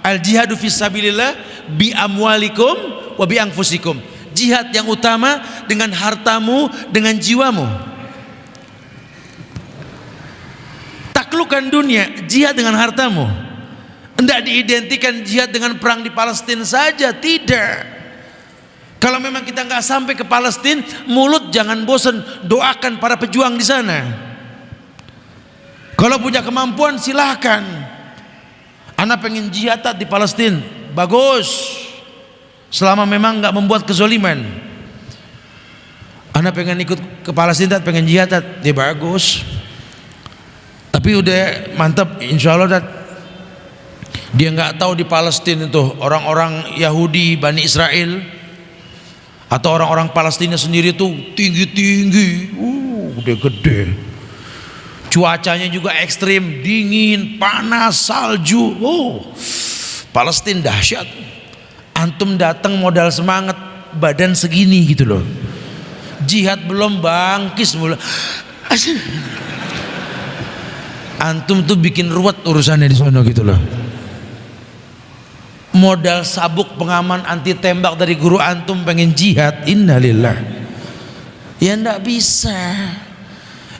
Al jihadu fis sabilillah bi amwalikum wa bi anfusikum. Jihad yang utama dengan hartamu, dengan jiwamu. Taklukkan dunia, jihad dengan hartamu. Tidak diidentikan jihad dengan perang di Palestina saja, tidak. Kalau memang kita nggak sampai ke Palestina, mulut jangan bosan, doakan para pejuang di sana. Kalau punya kemampuan silahkan. Anak pengen jihad di Palestina, bagus. Selama memang nggak membuat kezoliman. Anak pengen ikut ke Palestina, pengen jihad, ya bagus. Tapi udah mantap, insya Allah tat. Dia nggak tahu di Palestina itu orang-orang Yahudi, Bani Israel, atau orang-orang Palestina sendiri tuh tinggi-tinggi, gede-gede. Cuacanya juga ekstrim, dingin, panas, salju. Palestina dahsyat. Antum datang modal semangat, badan segini gitu loh. Jihad belum bangkis mula. Antum tuh bikin ruwet urusannya di sana gitu loh. Modal sabuk pengaman anti tembak dari guru antum pengen jihad, innalillah. Ya ndak bisa.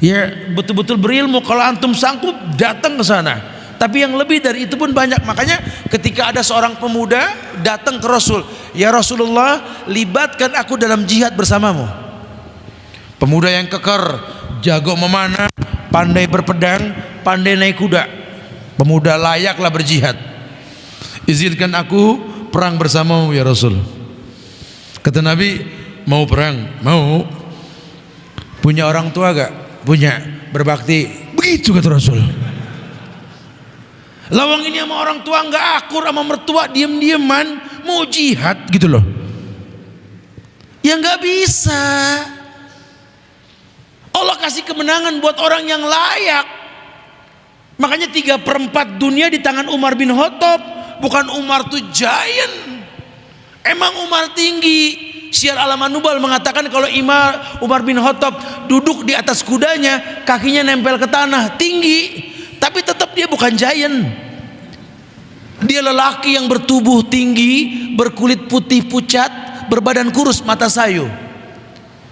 Ya betul-betul berilmu. Kalau antum sanggup datang ke sana. Tapi yang lebih dari itu pun banyak. Makanya ketika ada seorang pemuda datang ke Rasul, ya Rasulullah, libatkan aku dalam jihad bersamamu. Pemuda yang keker, jago memanah, pandai berpedang, pandai naik kuda. Pemuda layaklah berjihad. Izinkan aku perang bersamamu ya Rasul. Kata Nabi, mau perang? Mau. Punya orang tua gak? Punya. Berbakti? Begitu kata Rasul. Lawang ini sama orang tua gak akur, sama mertua diem-dieman mau jihad gitu loh. Ya gak bisa. Allah kasih kemenangan buat orang yang layak. Makanya 3/4 dunia di tangan Umar bin Khattab. Bukan Umar tuh giant. Emang Umar tinggi. Syiar Alaman Nubal mengatakan kalau Umar bin Khattab duduk di atas kudanya, kakinya nempel ke tanah, tinggi. Tapi tetap dia bukan giant. Dia lelaki yang bertubuh tinggi, berkulit putih pucat, berbadan kurus, mata sayu.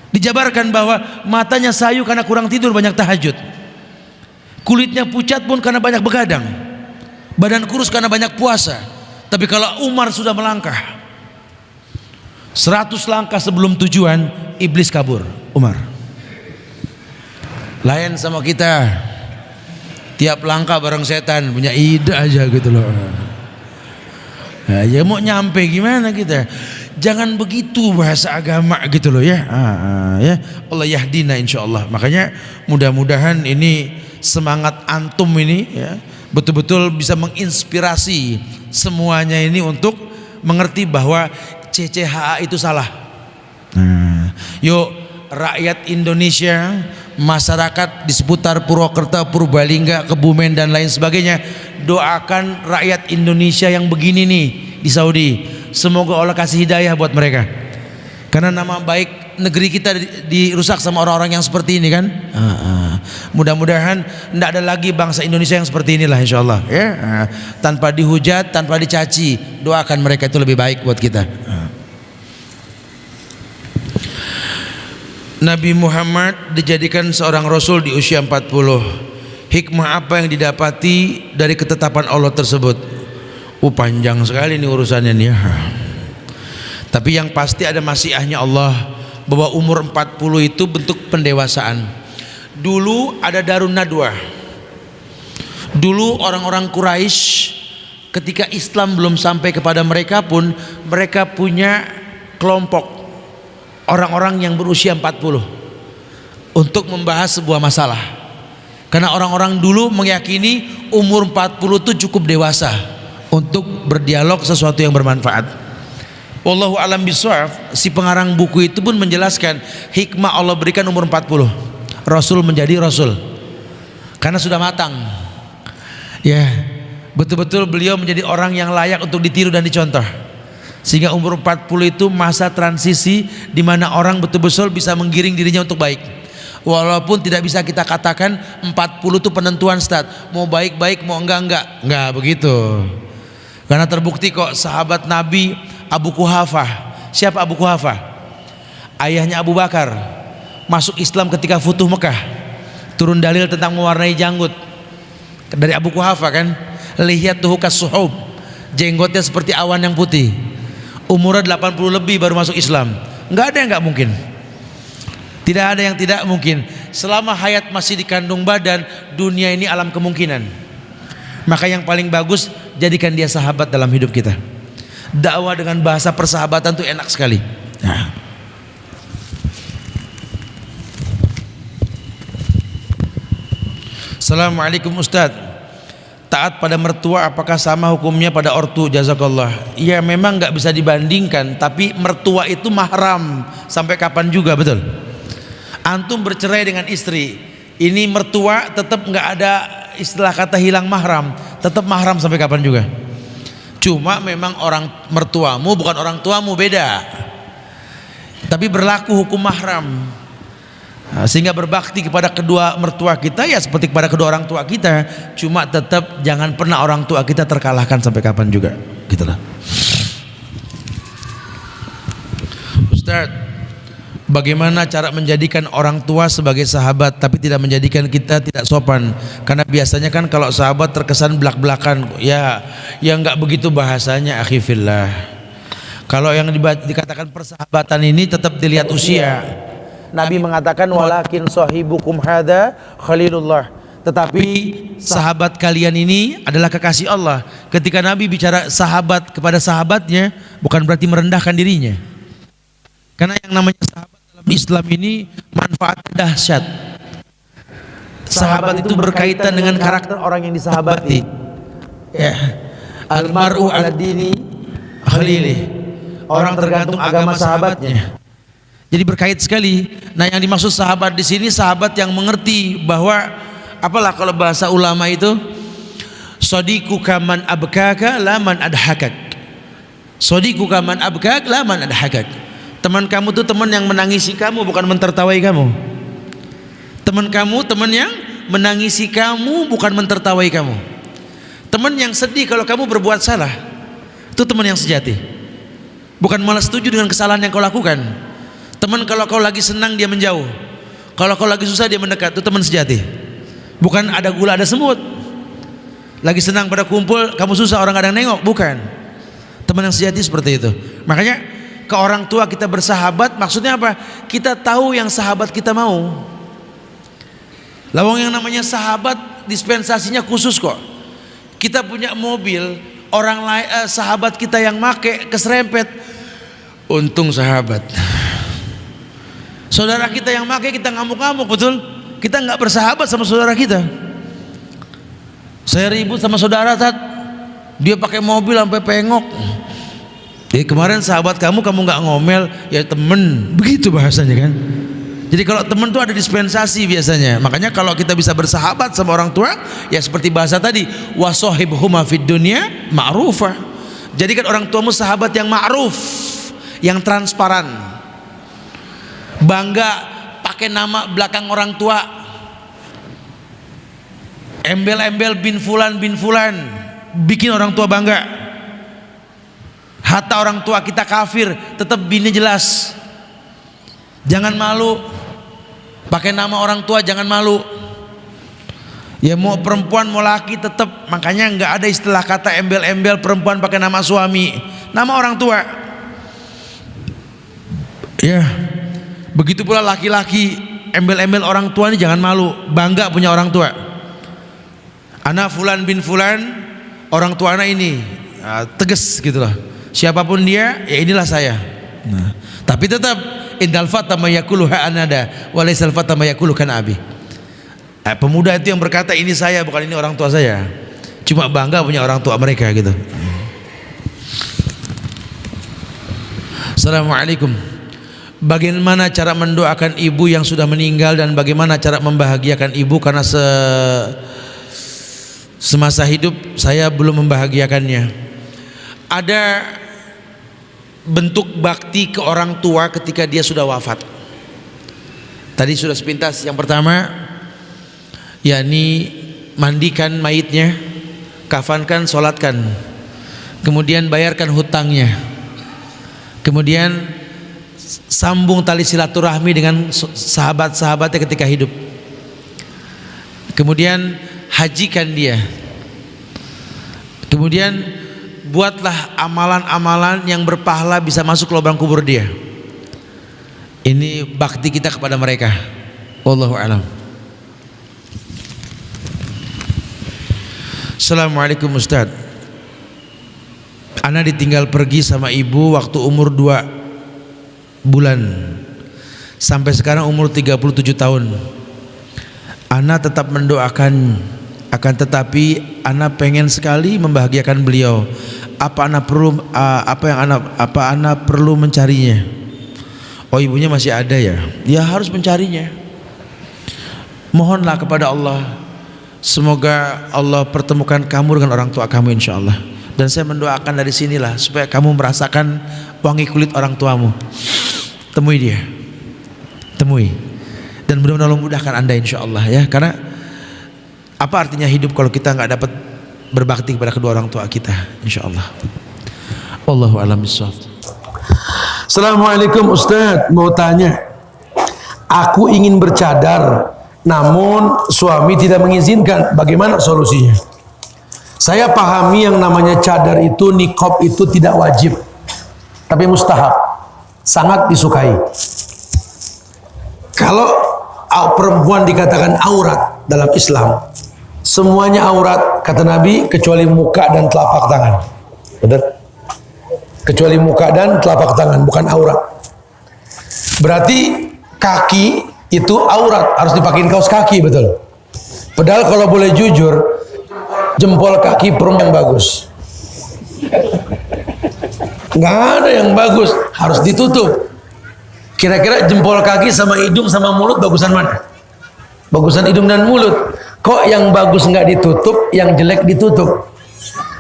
Dijabarkan bahwa matanya sayu karena kurang tidur banyak tahajud. Kulitnya pucat pun karena banyak begadang. Badan kurus karena banyak puasa. Tapi kalau Umar sudah melangkah 100 langkah sebelum tujuan, iblis kabur. Umar lain sama kita, tiap langkah bareng setan, punya ide aja gitu loh. Nah, ya mau nyampe gimana kita? Jangan begitu bahasa agama gitu loh ya. Ya Allah yahdina insyaallah. Makanya mudah-mudahan ini semangat antum ini ya betul-betul bisa menginspirasi semuanya ini untuk mengerti bahwa CCHA itu salah. Yuk rakyat Indonesia, masyarakat di seputar Purwokerto, Purbalingga, Kebumen dan lain sebagainya, doakan rakyat Indonesia yang begini nih di Saudi. Semoga Allah kasih hidayah buat mereka. Karena nama baik negeri kita dirusak sama orang-orang yang seperti ini kan. Mudah-mudahan tidak ada lagi bangsa Indonesia yang seperti inilah insyaallah ya. Tanpa dihujat, tanpa dicaci, doakan mereka itu lebih baik buat kita. Nabi Muhammad dijadikan seorang rasul di usia 40. Hikmah apa yang didapati dari ketetapan Allah tersebut? Panjang sekali ini urusannya nih ya. Tapi yang pasti ada masyiahnya Allah, bahwa umur 40 itu bentuk pendewasaan. Dulu ada Darun Nadwah. Dulu orang-orang Quraisy ketika Islam belum sampai kepada mereka pun, mereka punya kelompok orang-orang yang berusia 40 untuk membahas sebuah masalah. Karena orang-orang dulu meyakini umur 40 itu cukup dewasa untuk berdialog sesuatu yang bermanfaat. Wallahu alam bisawab. Si pengarang buku itu pun menjelaskan hikmah Allah berikan umur 40 Rasul menjadi Rasul karena sudah matang ya, betul-betul beliau menjadi orang yang layak untuk ditiru dan dicontoh. Sehingga umur 40 itu masa transisi di mana orang betul-betul bisa menggiring dirinya untuk baik. Walaupun tidak bisa kita katakan 40 itu penentuan Ustaz, mau baik-baik mau enggak begitu. Karena terbukti kok sahabat Nabi Abu Quhafah. Siapa Abu Quhafah? Ayahnya Abu Bakar. Masuk Islam ketika Futuh Mekah. Turun dalil tentang mewarnai janggut. Dari Abu Quhafah kan. Lihiyatuhu kasuhub. Jenggotnya seperti awan yang putih. Umurnya 80 lebih baru masuk Islam. Enggak ada yang enggak mungkin. Tidak ada yang tidak mungkin. selama hayat masih dikandung badan, dunia ini alam kemungkinan. Maka yang paling bagus, jadikan dia sahabat dalam hidup kita. Dakwah dengan bahasa persahabatan itu enak sekali. Nah. Assalamualaikum Ustaz, taat pada mertua apakah sama hukumnya pada ortu? Jazakallah. Ya memang nggak bisa dibandingkan, tapi mertua itu mahram sampai kapan juga, betul. Antum bercerai dengan istri, ini mertua tetap nggak ada istilah kata hilang mahram, tetap mahram sampai kapan juga. Cuma memang orang mertuamu bukan orang tuamu, beda. Tapi berlaku hukum mahram. Nah, sehingga berbakti kepada kedua mertua kita ya seperti kepada kedua orang tua kita, cuma tetap jangan pernah orang tua kita terkalahkan sampai kapan juga, gitulah. Ustaz, bagaimana cara menjadikan orang tua sebagai sahabat tapi tidak menjadikan kita tidak sopan? Karena biasanya kan kalau sahabat terkesan belak-belakan, ya nggak begitu bahasanya, akhi fillah. Kalau yang dikatakan persahabatan ini tetap dilihat usia. Nabi mengatakan walakin sahibukum hadza khalilullah, tetapi sahabat kalian ini adalah kekasih Allah. Ketika Nabi bicara sahabat kepada sahabatnya, bukan berarti merendahkan dirinya. Karena yang namanya sahabat dalam Islam ini manfaatnya dahsyat. Sahabat itu berkaitan dengan karakter orang yang disahabati. Ya. Almaru ala dini khalili. Orang tergantung agama sahabatnya. Jadi berkait sekali. Nah, yang dimaksud sahabat di sini sahabat yang mengerti bahwa apalah kalau bahasa ulama itu sadiquka man abkaka la man adhakak. Sadiquka man abkak la man adhakak. Teman kamu tuh teman yang menangisi kamu, bukan mentertawai kamu. Teman kamu teman yang menangisi kamu, bukan mentertawai kamu. Teman yang sedih kalau kamu berbuat salah, itu teman yang sejati. Bukan malah setuju dengan kesalahan yang kau lakukan. Teman kalau kau lagi senang dia menjauh, kalau kau lagi susah dia mendekat, itu teman sejati. Bukan ada gula ada semut. Lagi senang pada kumpul, kamu susah orang kadang nengok, bukan. Teman yang sejati seperti itu. Makanya ke orang tua kita bersahabat, maksudnya apa? Kita tahu yang sahabat kita mau. Lawang yang namanya sahabat dispensasinya khusus kok. Kita punya mobil, orang lain sahabat kita yang make keserempet, untung sahabat. Saudara kita yang pakai kita ngamuk-ngamuk, betul? Kita nggak bersahabat sama saudara kita. Saya ribut sama saudara saat dia pakai mobil sampai pengok. Jadi kemarin sahabat kamu nggak ngomel, ya temen, begitu bahasanya kan. Jadi kalau temen tuh ada dispensasi biasanya. Makanya kalau kita bisa bersahabat sama orang tua, ya seperti bahasa tadi, wasahibhuma fid dunya ma'rufah. Jadikan orang tuamu sahabat yang ma'ruf, yang transparan. Bangga pakai nama belakang orang tua, embel-embel bin fulan, bikin orang tua bangga. Hatta orang tua kita kafir, tetap binnya jelas. Jangan malu pakai nama orang tua, jangan malu. Ya mau perempuan mau laki tetap. Makanya nggak ada istilah kata embel-embel perempuan pakai nama suami, nama orang tua. Ya. Begitu pula laki-laki embel-embel orang tua ini jangan malu, bangga punya orang tua. Anak fulan bin fulan, orang tua anak ini tegas gitulah. Siapapun dia, ya inilah saya. Nah, tapi tetap indal fata mayakulu anada, walaisal fata mayakulu kan abi. Pemuda itu yang berkata ini saya, bukan ini orang tua saya. Cuma bangga punya orang tua mereka gitu. Assalamualaikum. Bagaimana cara mendoakan ibu yang sudah meninggal dan bagaimana cara membahagiakan ibu karena semasa hidup saya belum membahagiakannya. Ada bentuk bakti ke orang tua ketika dia sudah wafat. Tadi sudah sepintas. Yang pertama yakni mandikan mayitnya, kafankan, sholatkan, kemudian bayarkan hutangnya, kemudian sambung tali silaturahmi dengan sahabat-sahabatnya ketika hidup, kemudian hajikan dia, kemudian buatlah amalan-amalan yang berpahala bisa masuk ke lubang kubur dia. Ini bakti kita kepada mereka. Wallahu a'lam. Assalamualaikum Ustaz. Ana ditinggal pergi sama ibu waktu umur 2 bulan. Sampai sekarang umur 37 tahun. Ana tetap mendoakan, akan tetapi ana pengen sekali membahagiakan beliau. Apa ana perlu mencarinya? Oh, ibunya masih ada ya? Ya harus mencarinya. Mohonlah kepada Allah, semoga Allah pertemukan kamu dengan orang tua kamu insyaallah. Dan saya mendoakan dari sinilah supaya kamu merasakan wangi kulit orang tuamu. Temui dia, temui, dan mudah-mudahan Allah mudahkan anda insyaallah ya. Karena apa artinya hidup kalau kita nggak dapat berbakti kepada kedua orang tua kita insyaallah. Wallahu a'lam bishawab. Assalamualaikum Ustaz, mau tanya, aku ingin bercadar namun suami tidak mengizinkan, bagaimana solusinya? Saya pahami yang namanya cadar itu, niqab itu tidak wajib, tapi mustahab, sangat disukai. Kalau perempuan dikatakan aurat dalam Islam, semuanya aurat kata Nabi kecuali muka dan telapak tangan. Betul? Kecuali muka dan telapak tangan, bukan aurat. Berarti kaki itu aurat, harus dipakein kaos kaki, betul? Padahal kalau boleh jujur, jempol kaki perempuan yang bagus. Nggak ada yang bagus, harus ditutup. Kira-kira jempol kaki sama hidung sama mulut bagusan mana? Bagusan hidung dan mulut. Kok yang bagus nggak ditutup, yang jelek ditutup?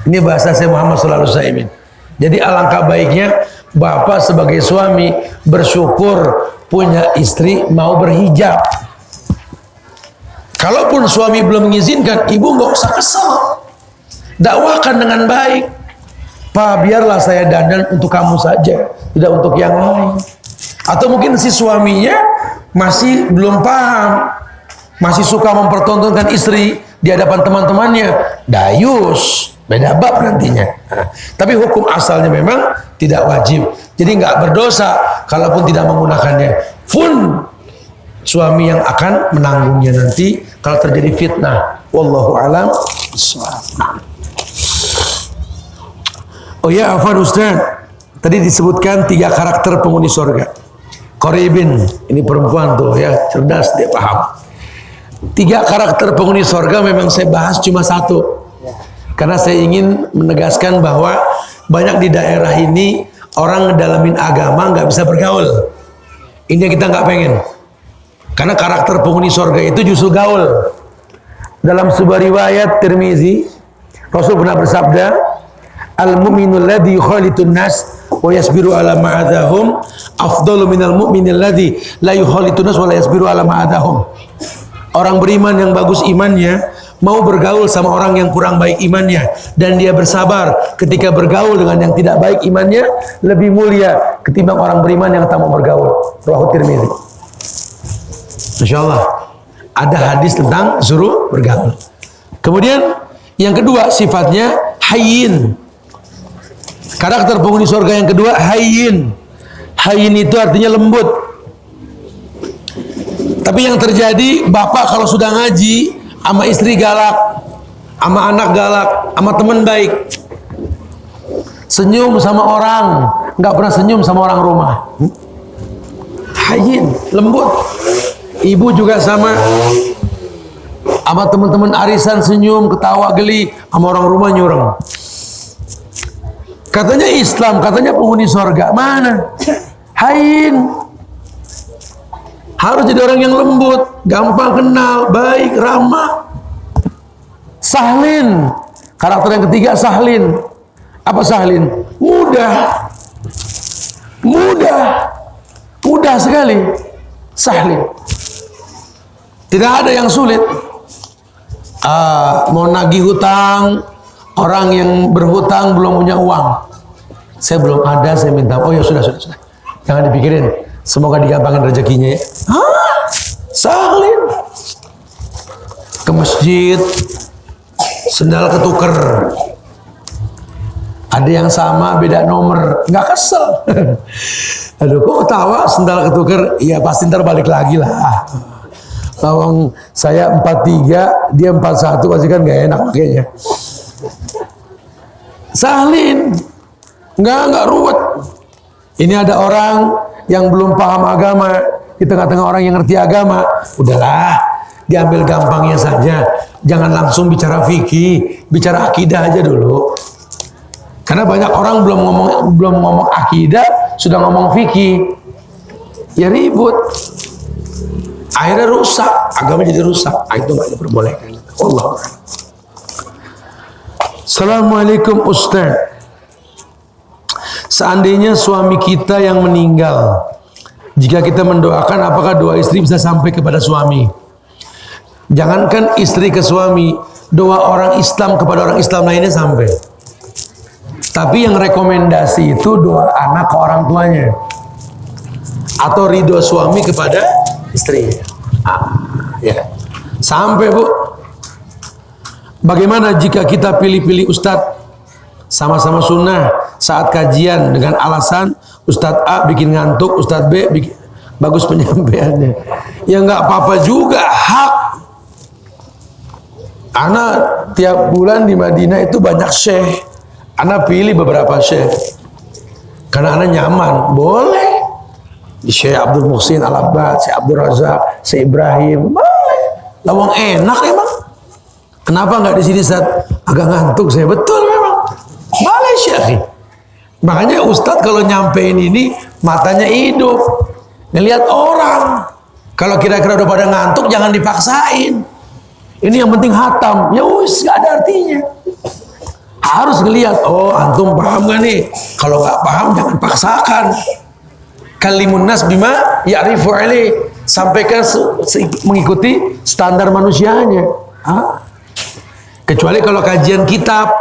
Ini bahasa saya Muhammad sallallahu alaihi wasallam. Jadi alangkah baiknya bapak sebagai suami bersyukur punya istri mau berhijab. Kalaupun suami belum mengizinkan, ibu nggak usah kesel. Dakwahkan dengan baik. Pak, biarlah saya dandan untuk kamu saja, tidak untuk yang lain. Atau mungkin si suaminya masih belum paham, masih suka mempertontonkan istri di hadapan teman-temannya. Dayus, beda bab nantinya. Nah, tapi hukum asalnya memang tidak wajib. Jadi nggak berdosa kalaupun tidak menggunakannya. Pun suami yang akan menanggungnya nanti kalau terjadi fitnah. Wallahu a'lam bishawab. Oh ya, afwan Ustaz, tadi disebutkan 3 karakter penghuni surga. Qaribin, ini perempuan tuh ya, cerdas, dia paham. 3 karakter penghuni surga memang saya bahas cuma 1. Karena saya ingin menegaskan bahwa banyak di daerah ini orang ngedalamin agama nggak bisa bergaul. Ini yang kita nggak pengen. Karena karakter penghuni surga itu justru gaul. Dalam sebuah riwayat Tirmizi, Rasul pernah bersabda, al-mu'minul ladzi yukhalitun nas wa yasbiru ala ma'adahum afdalu minal mu'minil ladzi la yukhalitun nas wa la yasbiru ala ma'adahum. Orang beriman yang bagus imannya mau bergaul sama orang yang kurang baik imannya, dan dia bersabar ketika bergaul dengan yang tidak baik imannya, lebih mulia ketimbang orang beriman yang tak mau bergaul. Rawahu Tirmizi. Insyaallah ada hadis tentang suruh bergaul. Kemudian yang kedua sifatnya hayyin. Karakter penghuni surga yang kedua hayyin. Hayyin itu artinya lembut. Tapi yang terjadi, bapak kalau sudah ngaji sama istri galak, sama anak galak, sama teman baik, senyum sama orang, nggak pernah senyum sama orang rumah. Hayyin, lembut. Ibu juga sama teman-teman arisan senyum, ketawa geli, sama orang rumah nyureng. Katanya Islam, katanya penghuni surga, mana? Hayyin. Harus jadi orang yang lembut, gampang kenal, baik, ramah. Sahlin. Karakter yang ketiga sahlin. Apa sahlin? Mudah. Mudah. Mudah sekali. Sahlin. Tidak ada yang sulit. Mau nagih hutang, orang yang berhutang belum punya uang. Saya belum ada, saya minta. Oh ya sudah. Jangan dipikirin. Semoga digampangkan rezekinya ya. Sahlin. Ke masjid, sendal ketuker. Ada yang sama beda nomor, nggak kesel. Aduh, kok ketawa sendal ketuker? Iya pasti ntar balik lagi lah. Lawang saya 43, dia 41, pasti kan gak enak kayaknya. Salin, nggak ruwet. Ini ada orang yang belum paham agama, di tengah-tengah orang yang ngerti agama, udahlah, diambil gampangnya saja. Jangan langsung bicara fikih, bicara akidah aja dulu. Karena banyak orang belum ngomong akidah, sudah ngomong fikih, ya ribut. Akhirnya rusak, agama jadi rusak. Itu nggak diperbolehkan. Allah. Assalamualaikum Ustaz. Seandainya suami kita yang meninggal, jika kita mendoakan, apakah doa istri bisa sampai kepada suami? Jangankan istri ke suami, doa orang Islam kepada orang Islam lainnya sampai. Tapi yang rekomendasi itu doa anak ke orang tuanya, atau ridho suami kepada istri. Ya. Sampai Bu. Bagaimana jika kita pilih-pilih ustadz sama-sama sunnah saat kajian dengan alasan ustadz A bikin ngantuk, ustadz B bikin bagus penyampaiannya? Ya nggak apa-apa juga, hak. Ana tiap bulan di Madinah itu banyak syekh. Ana pilih beberapa syekh karena ana nyaman, boleh. Syekh Abdul Muhsin Al-Abbad, Syekh Abdul Razak, Syekh Ibrahim, boleh. Lawang enak emang. Kenapa nggak di sini saat agak ngantuk saya? Betul memang. Boleh Syekh. Makanya Ustadz kalau nyampein ini matanya hidup, ngelihat orang. Kalau kira-kira udah pada ngantuk jangan dipaksain. Ini yang penting hatam. Ya wis, nggak ada artinya. Harus ngelihat, oh antum paham gak nih? Kalau nggak paham jangan paksakan. Kalimun nas bima ya'rifu alaih, sampaikan mengikuti standar manusianya. Kecuali kalau kajian kitab,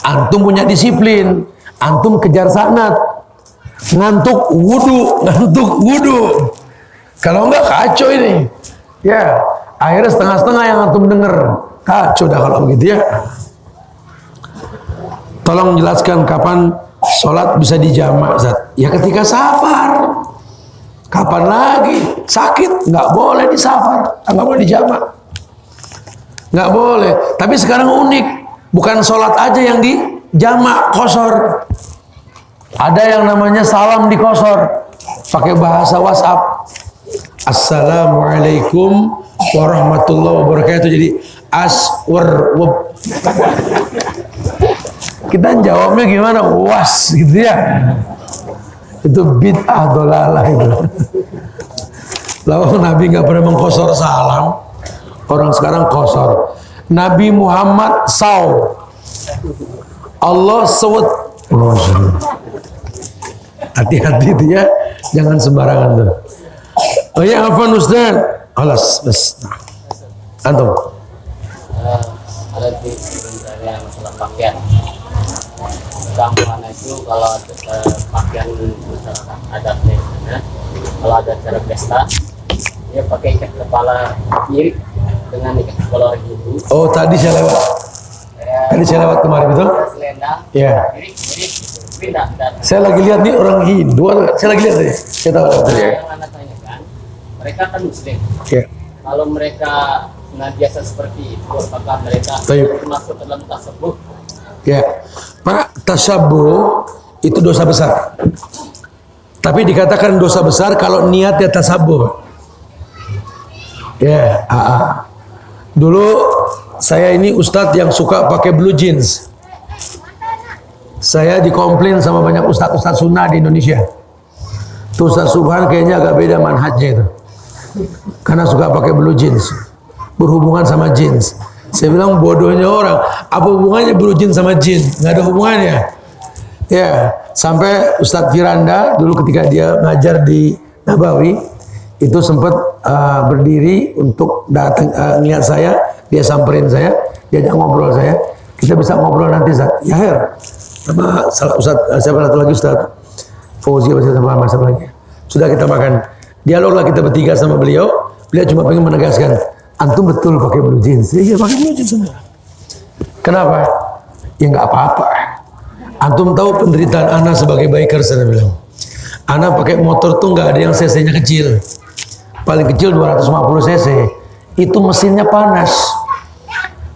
antum punya disiplin, antum kejar sanad, ngantuk wudu. Kalau enggak kacau ini. Ya, akhirnya setengah-setengah yang antum denger. Kacau dah kalau begitu ya. Tolong jelaskan kapan sholat bisa dijamak, Ustaz? Ya ketika safar. Kapan lagi? Sakit nggak boleh di safar, nggak boleh dijamak, nggak boleh. Tapi sekarang unik, bukan sholat aja yang dijamak, qashar. Ada yang namanya salam di qashar, pakai bahasa WhatsApp. Assalamualaikum warahmatullahi wabarakatuh. Jadi aswarwab. Kita jawabnya gimana? Was gitu ya. Itu bid'ah dolalah itu. Lalu Nabi nggak pernah mengqashar salam. Orang sekarang qashar. Nabi Muhammad saw. Allah sewet. Hati-hati itu ya. Jangan sembarangan tuh. Oh ya, afwan Ustaz. Alas, bes. Antum. Ada di sebenarnya masalah pakaian. Gampang itu kalau pakaian masyarakat adatnya, kalau ada acara pesta, dia pakai ikat kepala kiri dengan ikat kepala Hindu. Oh tadi saya lewat. Tadi saya lewat kemarin betul? Selendang. Ya. Pindah. Saya lagi lihat nih orang Hindu. Saya lagi lihat tadi. Saya tahu tadi. Yang anak tanyakan, mereka kan Muslim. Ya. Kalau mereka biasa seperti itu, apakah mereka masuk dalam tasabuh? Ya, Pak, tasabuh itu dosa besar. Tapi dikatakan dosa besar kalau niatnya tasabuh. Ya, dulu saya ini ustadz yang suka pakai blue jeans. Saya dikomplain sama banyak ustadz sunnah di Indonesia. Tuh Ustadz Subhan kayaknya agak beda manhajnya itu. Karena suka pakai blue jeans. Berhubungan sama jeans. Saya bilang bodohnya orang, apa hubungannya blue jeans sama jin? Nggak ada hubungannya. Ya, sampai Ustadz Firanda dulu ketika dia ngajar di Nabawi itu sempat berdiri untuk datang lihat saya, dia samperin saya, diajak ngobrol saya. Kita bisa ngobrol nanti Ustadz. Ya Her, sama Ustadz siapa satu lagi Ustadz Fauzi sama siapa lagi. Sudah kita makan. Dialoglah kita bertiga sama beliau. Beliau cuma pengen menegaskan, antum betul pakai blue jeans. Iya pakai blue jeans. Kenapa? Ya nggak apa-apa. Antum tahu penderitaan Ana sebagai biker, saya bilang. Ana pakai motor tuh nggak ada yang cc-nya kecil. paling kecil 250 cc. Itu mesinnya panas.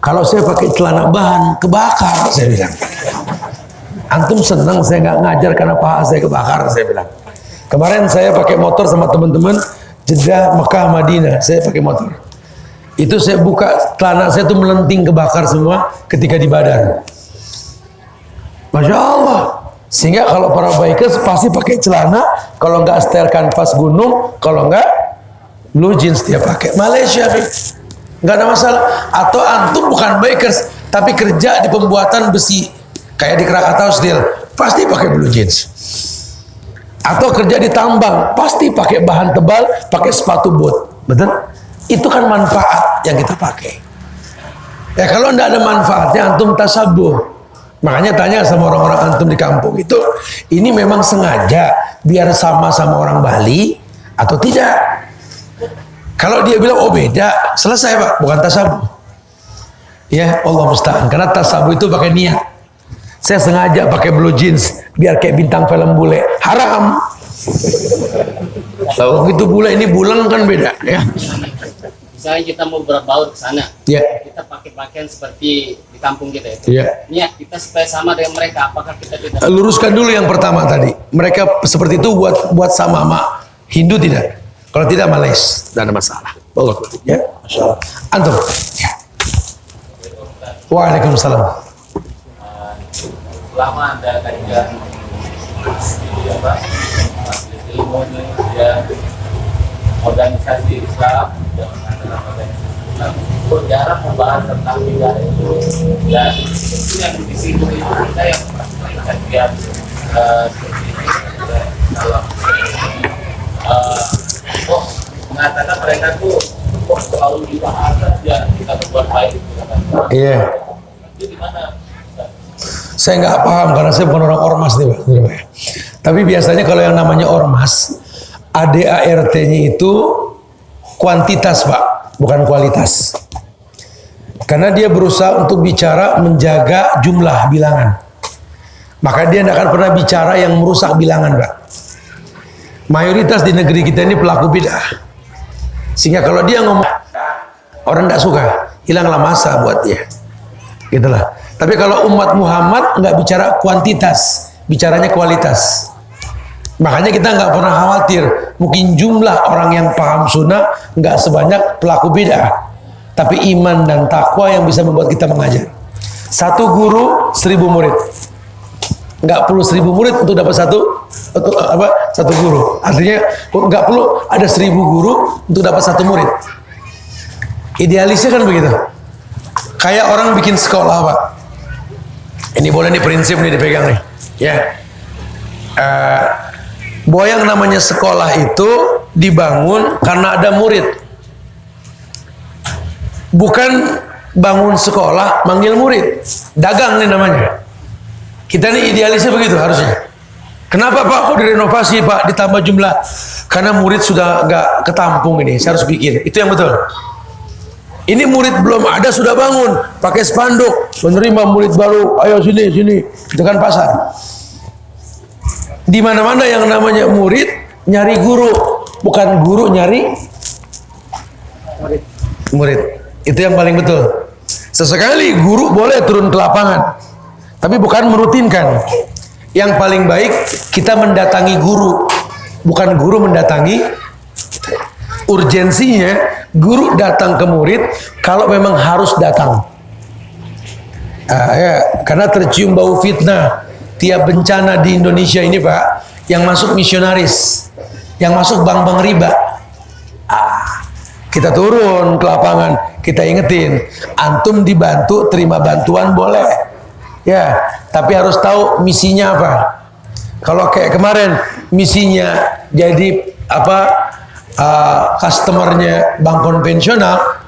Kalau saya pakai celana bahan, kebakar, saya bilang. Antum senang saya nggak ngajar karena paha saya kebakar, saya bilang. Kemarin saya pakai motor sama teman-teman, Jeddah, Mekah, Madinah, saya pakai motor. Itu saya buka celana saya tuh melenting kebakar semua ketika di badan. Masya Allah. Sehingga kalau para bikers pasti pakai celana, kalau nggak setel kanvas gunung, kalau nggak blue jeans dia pakai. Malaysia nggak ada masalah. Atau antum bukan bikers tapi kerja di pembuatan besi kayak di Krakatau Steel, pasti pakai blue jeans. Atau kerja di tambang, pasti pakai bahan tebal, pakai sepatu boot. Betul? Itu kan manfaat yang kita pakai. Ya kalau nggak ada manfaatnya antum tasabuh. Makanya tanya sama orang-orang antum di kampung itu, ini memang sengaja biar sama-sama orang Bali atau tidak? Kalau dia bilang oh beda, selesai Pak, bukan tasabuh. Ya Allah musta'an, karena tasabuh itu pakai niat. Saya sengaja pakai blue jeans biar kayak bintang film bule, haram. Tahu itu bule, ini bulan kan beda ya. Misalnya kita mau berbaur ke sana, Ya. kita pakai pakaian seperti di kampung kita itu. Ya. Niat kita supaya sama dengan mereka, apakah kita tidak? Luruskan dulu yang pertama tadi. Mereka seperti itu buat sama Hindu tidak. Kalau tidak Malaysia, tidak ada masalah. Allah ya. Masyaallah. Antum. Ya. Waalaikumsalam. Selama ada kajian ilmu dan organisasi Islam jarang membahas tentang negara itu, dan itu yang di situ itu kita yang kajian dalam mengatakan mereka tuh selalu dibahas ya kita berbuat baik. Iya. Itu gimana? Saya nggak paham karena saya bukan orang ormas nih Pak. Tapi biasanya kalau yang namanya ormas, ADART-nya itu kuantitas Pak, bukan kualitas. Karena dia berusaha untuk bicara menjaga jumlah bilangan. Maka dia tidak akan pernah bicara yang merusak bilangan Pak. Mayoritas di negeri kita ini pelaku bid'ah. Sehingga kalau dia ngomong, orang tidak suka, hilanglah masa buat dia. Gitulah. Tapi kalau umat Muhammad nggak bicara kuantitas, bicaranya kualitas. Makanya kita nggak pernah khawatir. Mungkin jumlah orang yang paham sunnah nggak sebanyak pelaku bid'ah, tapi iman dan takwa yang bisa membuat kita mengajar. Satu guru 1000 murid. Nggak perlu 1000 murid untuk dapat satu guru. Artinya nggak perlu ada 1000 guru untuk dapat satu murid. Idealisnya kan begitu. Kayak orang bikin sekolah Pak. Ini boleh nih prinsip nih dipegang nih. Ya. Bahwa yang namanya sekolah itu dibangun karena ada murid. Bukan bangun sekolah manggil murid. Dagang nih namanya. Kita nih idealisnya begitu harusnya. Kenapa Pak kok direnovasi Pak ditambah jumlah? Karena murid sudah nggak ketampung ini. Saya harus bikin. Itu yang betul. Ini murid belum ada sudah bangun pakai spanduk menerima murid baru, ayo sini itu kan pasar. Di mana-mana yang namanya murid nyari guru, bukan guru nyari murid. Itu yang paling betul. Sesekali guru boleh turun ke lapangan, tapi bukan merutinkan. Yang paling baik kita mendatangi guru, bukan guru mendatangi. Urgensinya guru datang ke murid kalau memang harus datang. Ya, karena tercium bau fitnah tiap bencana di Indonesia ini Pak, yang masuk misionaris, yang masuk bank-bank riba. Kita turun ke lapangan, kita ingetin, antum dibantu terima bantuan boleh, ya, tapi harus tahu misinya apa. Kalau kayak kemarin misinya jadi customernya bank konvensional,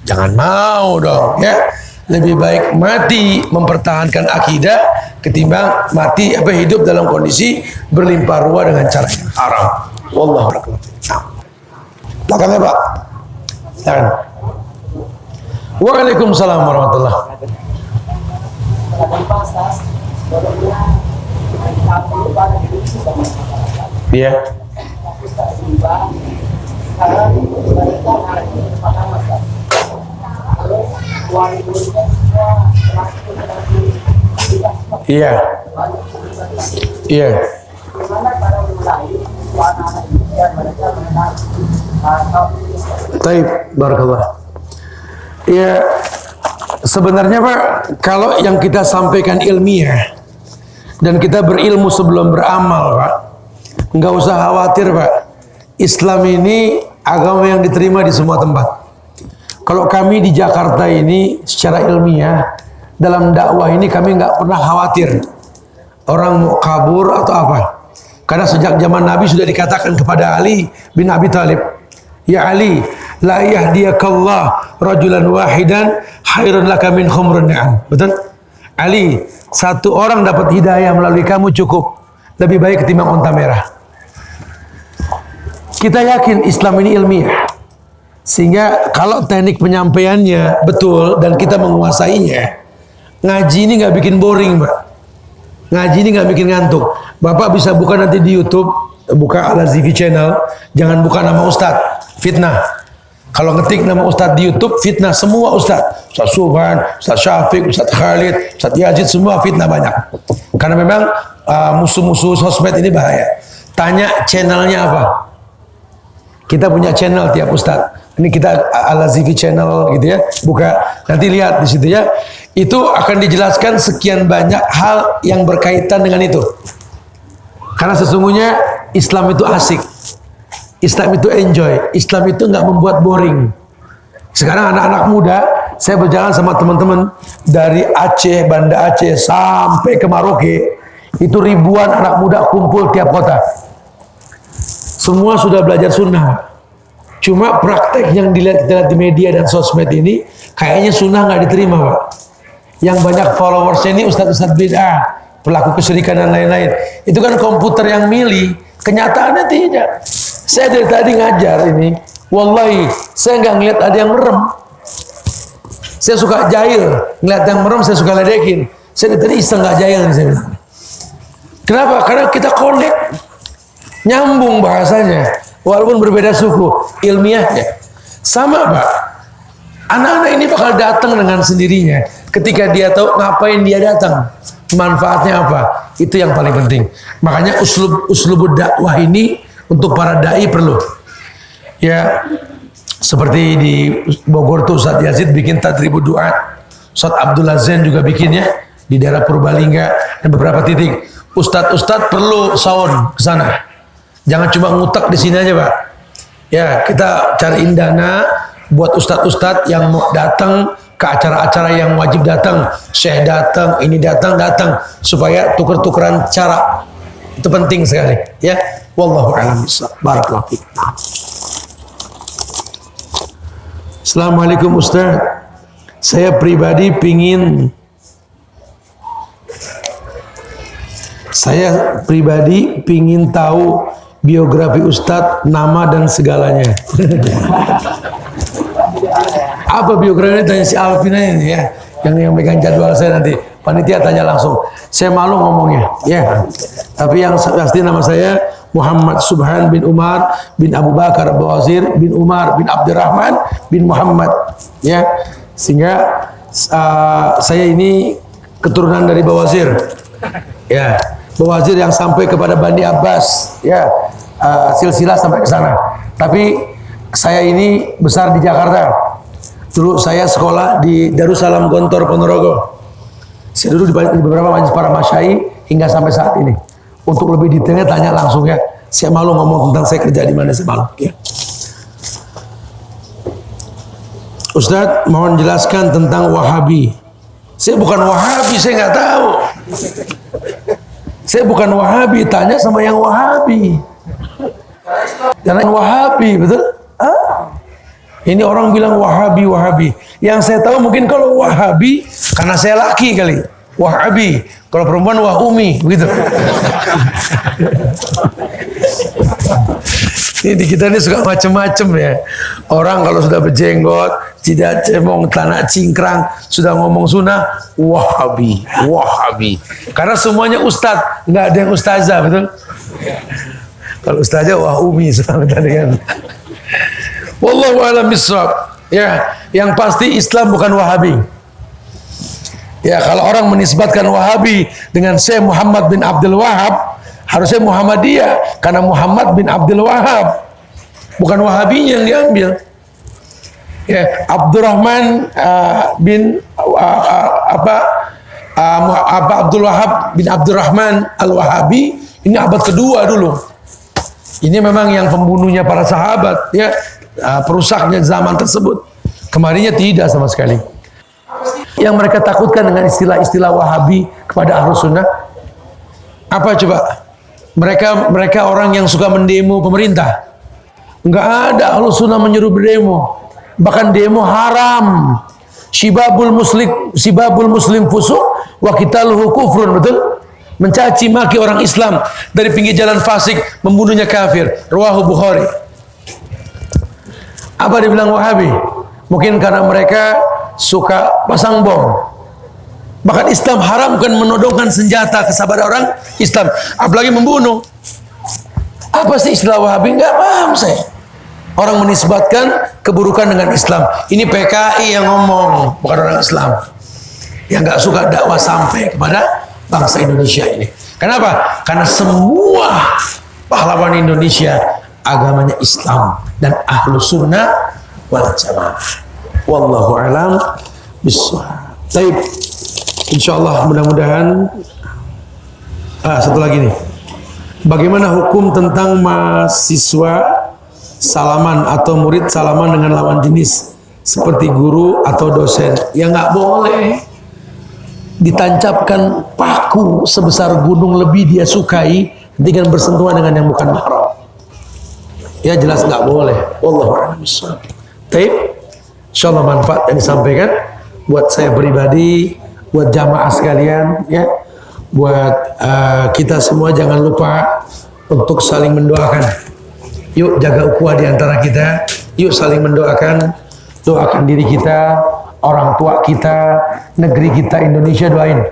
jangan mau dong ya. Lebih baik mati mempertahankan akidah ketimbang mati hidup dalam kondisi berlimpah ruah dengan cara yang haram. Wallahu a'lam. Belakangnya Pak. Silakan. Waalaikumsalam warahmatullahi wabarakatuh. Iya. Iya. Iya. Taib, barakallah. Ya, sebenarnya Pak, kalau yang kita sampaikan ilmiah dan kita berilmu sebelum beramal Pak, nggak usah khawatir Pak. Islam ini agama yang diterima di semua tempat. Kalau kami di Jakarta ini secara ilmiah dalam dakwah ini kami nggak pernah khawatir orang mau kabur atau apa. Karena sejak zaman Nabi sudah dikatakan kepada Ali bin Abi Thalib, ya Ali, la yahdiyakallah rajulan wahidan khairun laka min khumrun ni'am. Betul? Ali, satu orang dapat hidayah melalui kamu cukup, lebih baik ketimbang unta merah. Kita yakin Islam ini ilmiah, sehingga kalau teknik penyampaiannya betul dan kita menguasainya, ngaji ini nggak bikin boring, Pak. Ngaji ini nggak bikin ngantuk. Bapak bisa buka nanti di YouTube, buka Al-Azifi Channel, jangan buka nama Ustadz, fitnah. Kalau ngetik nama Ustadz di YouTube, fitnah semua Ustadz. Ustadz Subhan, Ustadz Syafiq, Ustadz Khalid, Ustadz Yazid, semua fitnah banyak. Karena memang musuh-musuh sosmed ini bahaya. Tanya channelnya apa? Kita punya channel tiap Ustadz. Ini kita Al-Azifi Channel gitu ya. Buka, nanti lihat di situ ya. Itu akan dijelaskan sekian banyak hal yang berkaitan dengan itu. Karena sesungguhnya Islam itu asik. Islam itu enjoy. Islam itu nggak membuat boring. Sekarang anak-anak muda, saya berjalan sama teman-teman dari Aceh, Banda Aceh sampai ke Maroke. Itu ribuan anak muda kumpul tiap kota. Semua sudah belajar sunnah. Cuma praktek yang dilihat kita lihat di media dan sosmed ini, kayaknya sunnah nggak diterima, Pak. Yang banyak followersnya ini ustadz-ustadz bid'ah, pelaku kesyirikan dan lain-lain. Itu kan komputer yang milih, kenyataannya tidak. Saya dari tadi ngajar ini, wallahi saya nggak ngeliat ada yang merem. Saya suka jahil, ngeliat yang merem saya suka ledekin. Saya dari tadi iseng nggak jahil, saya bilang. Kenapa? Karena kita connect, nyambung bahasanya, walaupun berbeda suku, ilmiahnya sama, Pak. Anak-anak ini bakal datang dengan sendirinya ketika dia tahu ngapain dia datang, manfaatnya apa. Itu yang paling penting. Makanya uslub dakwah ini untuk para dai perlu. Ya, seperti di Bogor tuh Ustadz Yazid bikin tadribud du'a. Ustadz Abdullah Zain juga bikinnya di daerah Purbalingga dan beberapa titik. Ustadz perlu sound ke sana. Jangan cuma ngutak di sini aja, Pak. Ya, kita cariin dana buat ustadz-ustadz yang mau datang ke acara-acara yang wajib datang. Syekh datang, ini datang, supaya tuker-tukeran cara. Itu penting sekali, ya. Wallahu a'lam bishawab. Barakallahu fiik. Assalamualaikum Ustaz. Saya pribadi pingin tahu biografi Ustadz, nama dan segalanya. Apa biografinya tanya si Alvin aja nih ya, yang megang jadwal saya nanti. Panitia tanya langsung. Saya malu ngomongnya, ya. Tapi yang pasti nama saya Muhammad Subhan bin Umar bin Abu Bakar Bawazir bin Umar bin Abdurrahman bin Muhammad, ya. Sehingga saya ini keturunan dari Bawazir, ya. Bawazir yang sampai kepada Bani Abbas, ya, silsilah sampai ke sana. Tapi saya ini besar di Jakarta. Dulu saya sekolah di Darussalam Gontor Ponorogo. Saya duduk di beberapa majelis para masyayikh hingga sampai saat ini. Untuk lebih detailnya tanya langsung ya. Saya malu ngomong tentang saya kerja di mana, saya malu. Ya. Ustadz, mohon jelaskan tentang Wahabi. Saya bukan Wahabi, saya nggak tahu. Saya bukan Wahabi, tanya sama yang Wahabi. Jangan Wahabi, betul? Ini orang bilang Wahabi. Yang saya tahu mungkin kalau Wahabi, karena saya laki kali. Wahabi. Kalau perempuan Wahumi, begitu. Ini di kita ini suka macem-macem ya. Orang kalau sudah berjenggot, tidak cemong, tanah cingkrang, sudah ngomong sunnah, Wahabi. Karena semuanya ustadz, nggak ada yang ustazah, betul? Kalau ustazah Wahumi, sama tadi kan. Wallahu a'lam bishawab. Ya, yang pasti Islam bukan Wahabi. Ya, kalau orang menisbatkan Wahabi dengan Syekh Muhammad bin Abdul Wahab, harusnya Muhammadiyah, karena Muhammad bin Abdul Wahab, bukan Wahabinya yang diambil. Ya, Abdurrahman bin Abdul Wahab bin Abdurrahman Al-Wahabi, ini abad kedua dulu. Ini memang yang pembunuhnya para sahabat, ya, perusaknya zaman tersebut. Kemarinnya tidak sama sekali. Yang mereka takutkan dengan istilah-istilah Wahabi kepada Ahlus Sunnah apa coba? Mereka orang yang suka mendemo pemerintah. Enggak ada Ahlus Sunnah menyuruh berdemo. Bahkan demo haram. Sibabul muslim fusuq wa qitaluhu kufrun, betul? Mencaci maki orang Islam dari pinggir jalan fasik, membunuhnya kafir. Rawahu Bukhari. Apa dibilang Wahabi? Mungkin karena mereka suka pasang bom. Bahkan Islam haramkan menodongkan senjata kepada orang Islam, apalagi membunuh. Apa sih istilah Wahabi? Enggak paham saya. Orang menisbatkan keburukan dengan Islam. Ini PKI yang ngomong, bukan orang Islam. Yang nggak suka dakwah sampai kepada bangsa Indonesia ini. Kenapa? Karena semua pahlawan Indonesia agamanya Islam dan Ahlus Sunnah wal Jamaah. Wallahu a'lam bishawab. Baik. Insyaallah mudah-mudahan satu lagi nih. Bagaimana hukum tentang mahasiswa salaman atau murid salaman dengan lawan jenis seperti guru atau dosen? Ya nggak boleh. Ditancapkan paku sebesar gunung lebih dia sukai dengan bersentuhan dengan yang bukan mahram. Ya jelas nggak boleh. Wallahu a'lam bishawab. Baik. Insyaallah manfaat yang disampaikan buat saya pribadi, buat jamaah sekalian, ya, buat kita semua. Jangan lupa untuk saling mendoakan. Yuk jaga ukhuwah di antara kita. Yuk saling mendoakan. Doakan diri kita, orang tua kita, negeri kita Indonesia, doain.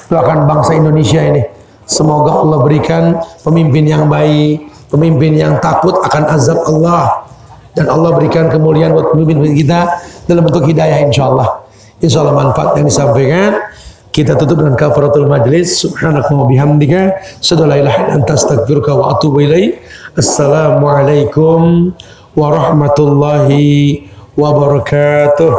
Doakan bangsa Indonesia ini. Semoga Allah berikan pemimpin yang baik, pemimpin yang takut akan azab Allah. Dan Allah berikan kemuliaan buat pemimpin kita dalam bentuk hidayah, insyaallah. Insyaallah manfaat yang disampaikan. Kita tutup dengan kafaratul majlis. Subhanaka wa bihamdika, asyhadu an la ilaha illa anta, astaghfiruka wa atubu ilaik. Assalamualaikum warahmatullahi wabarakatuh.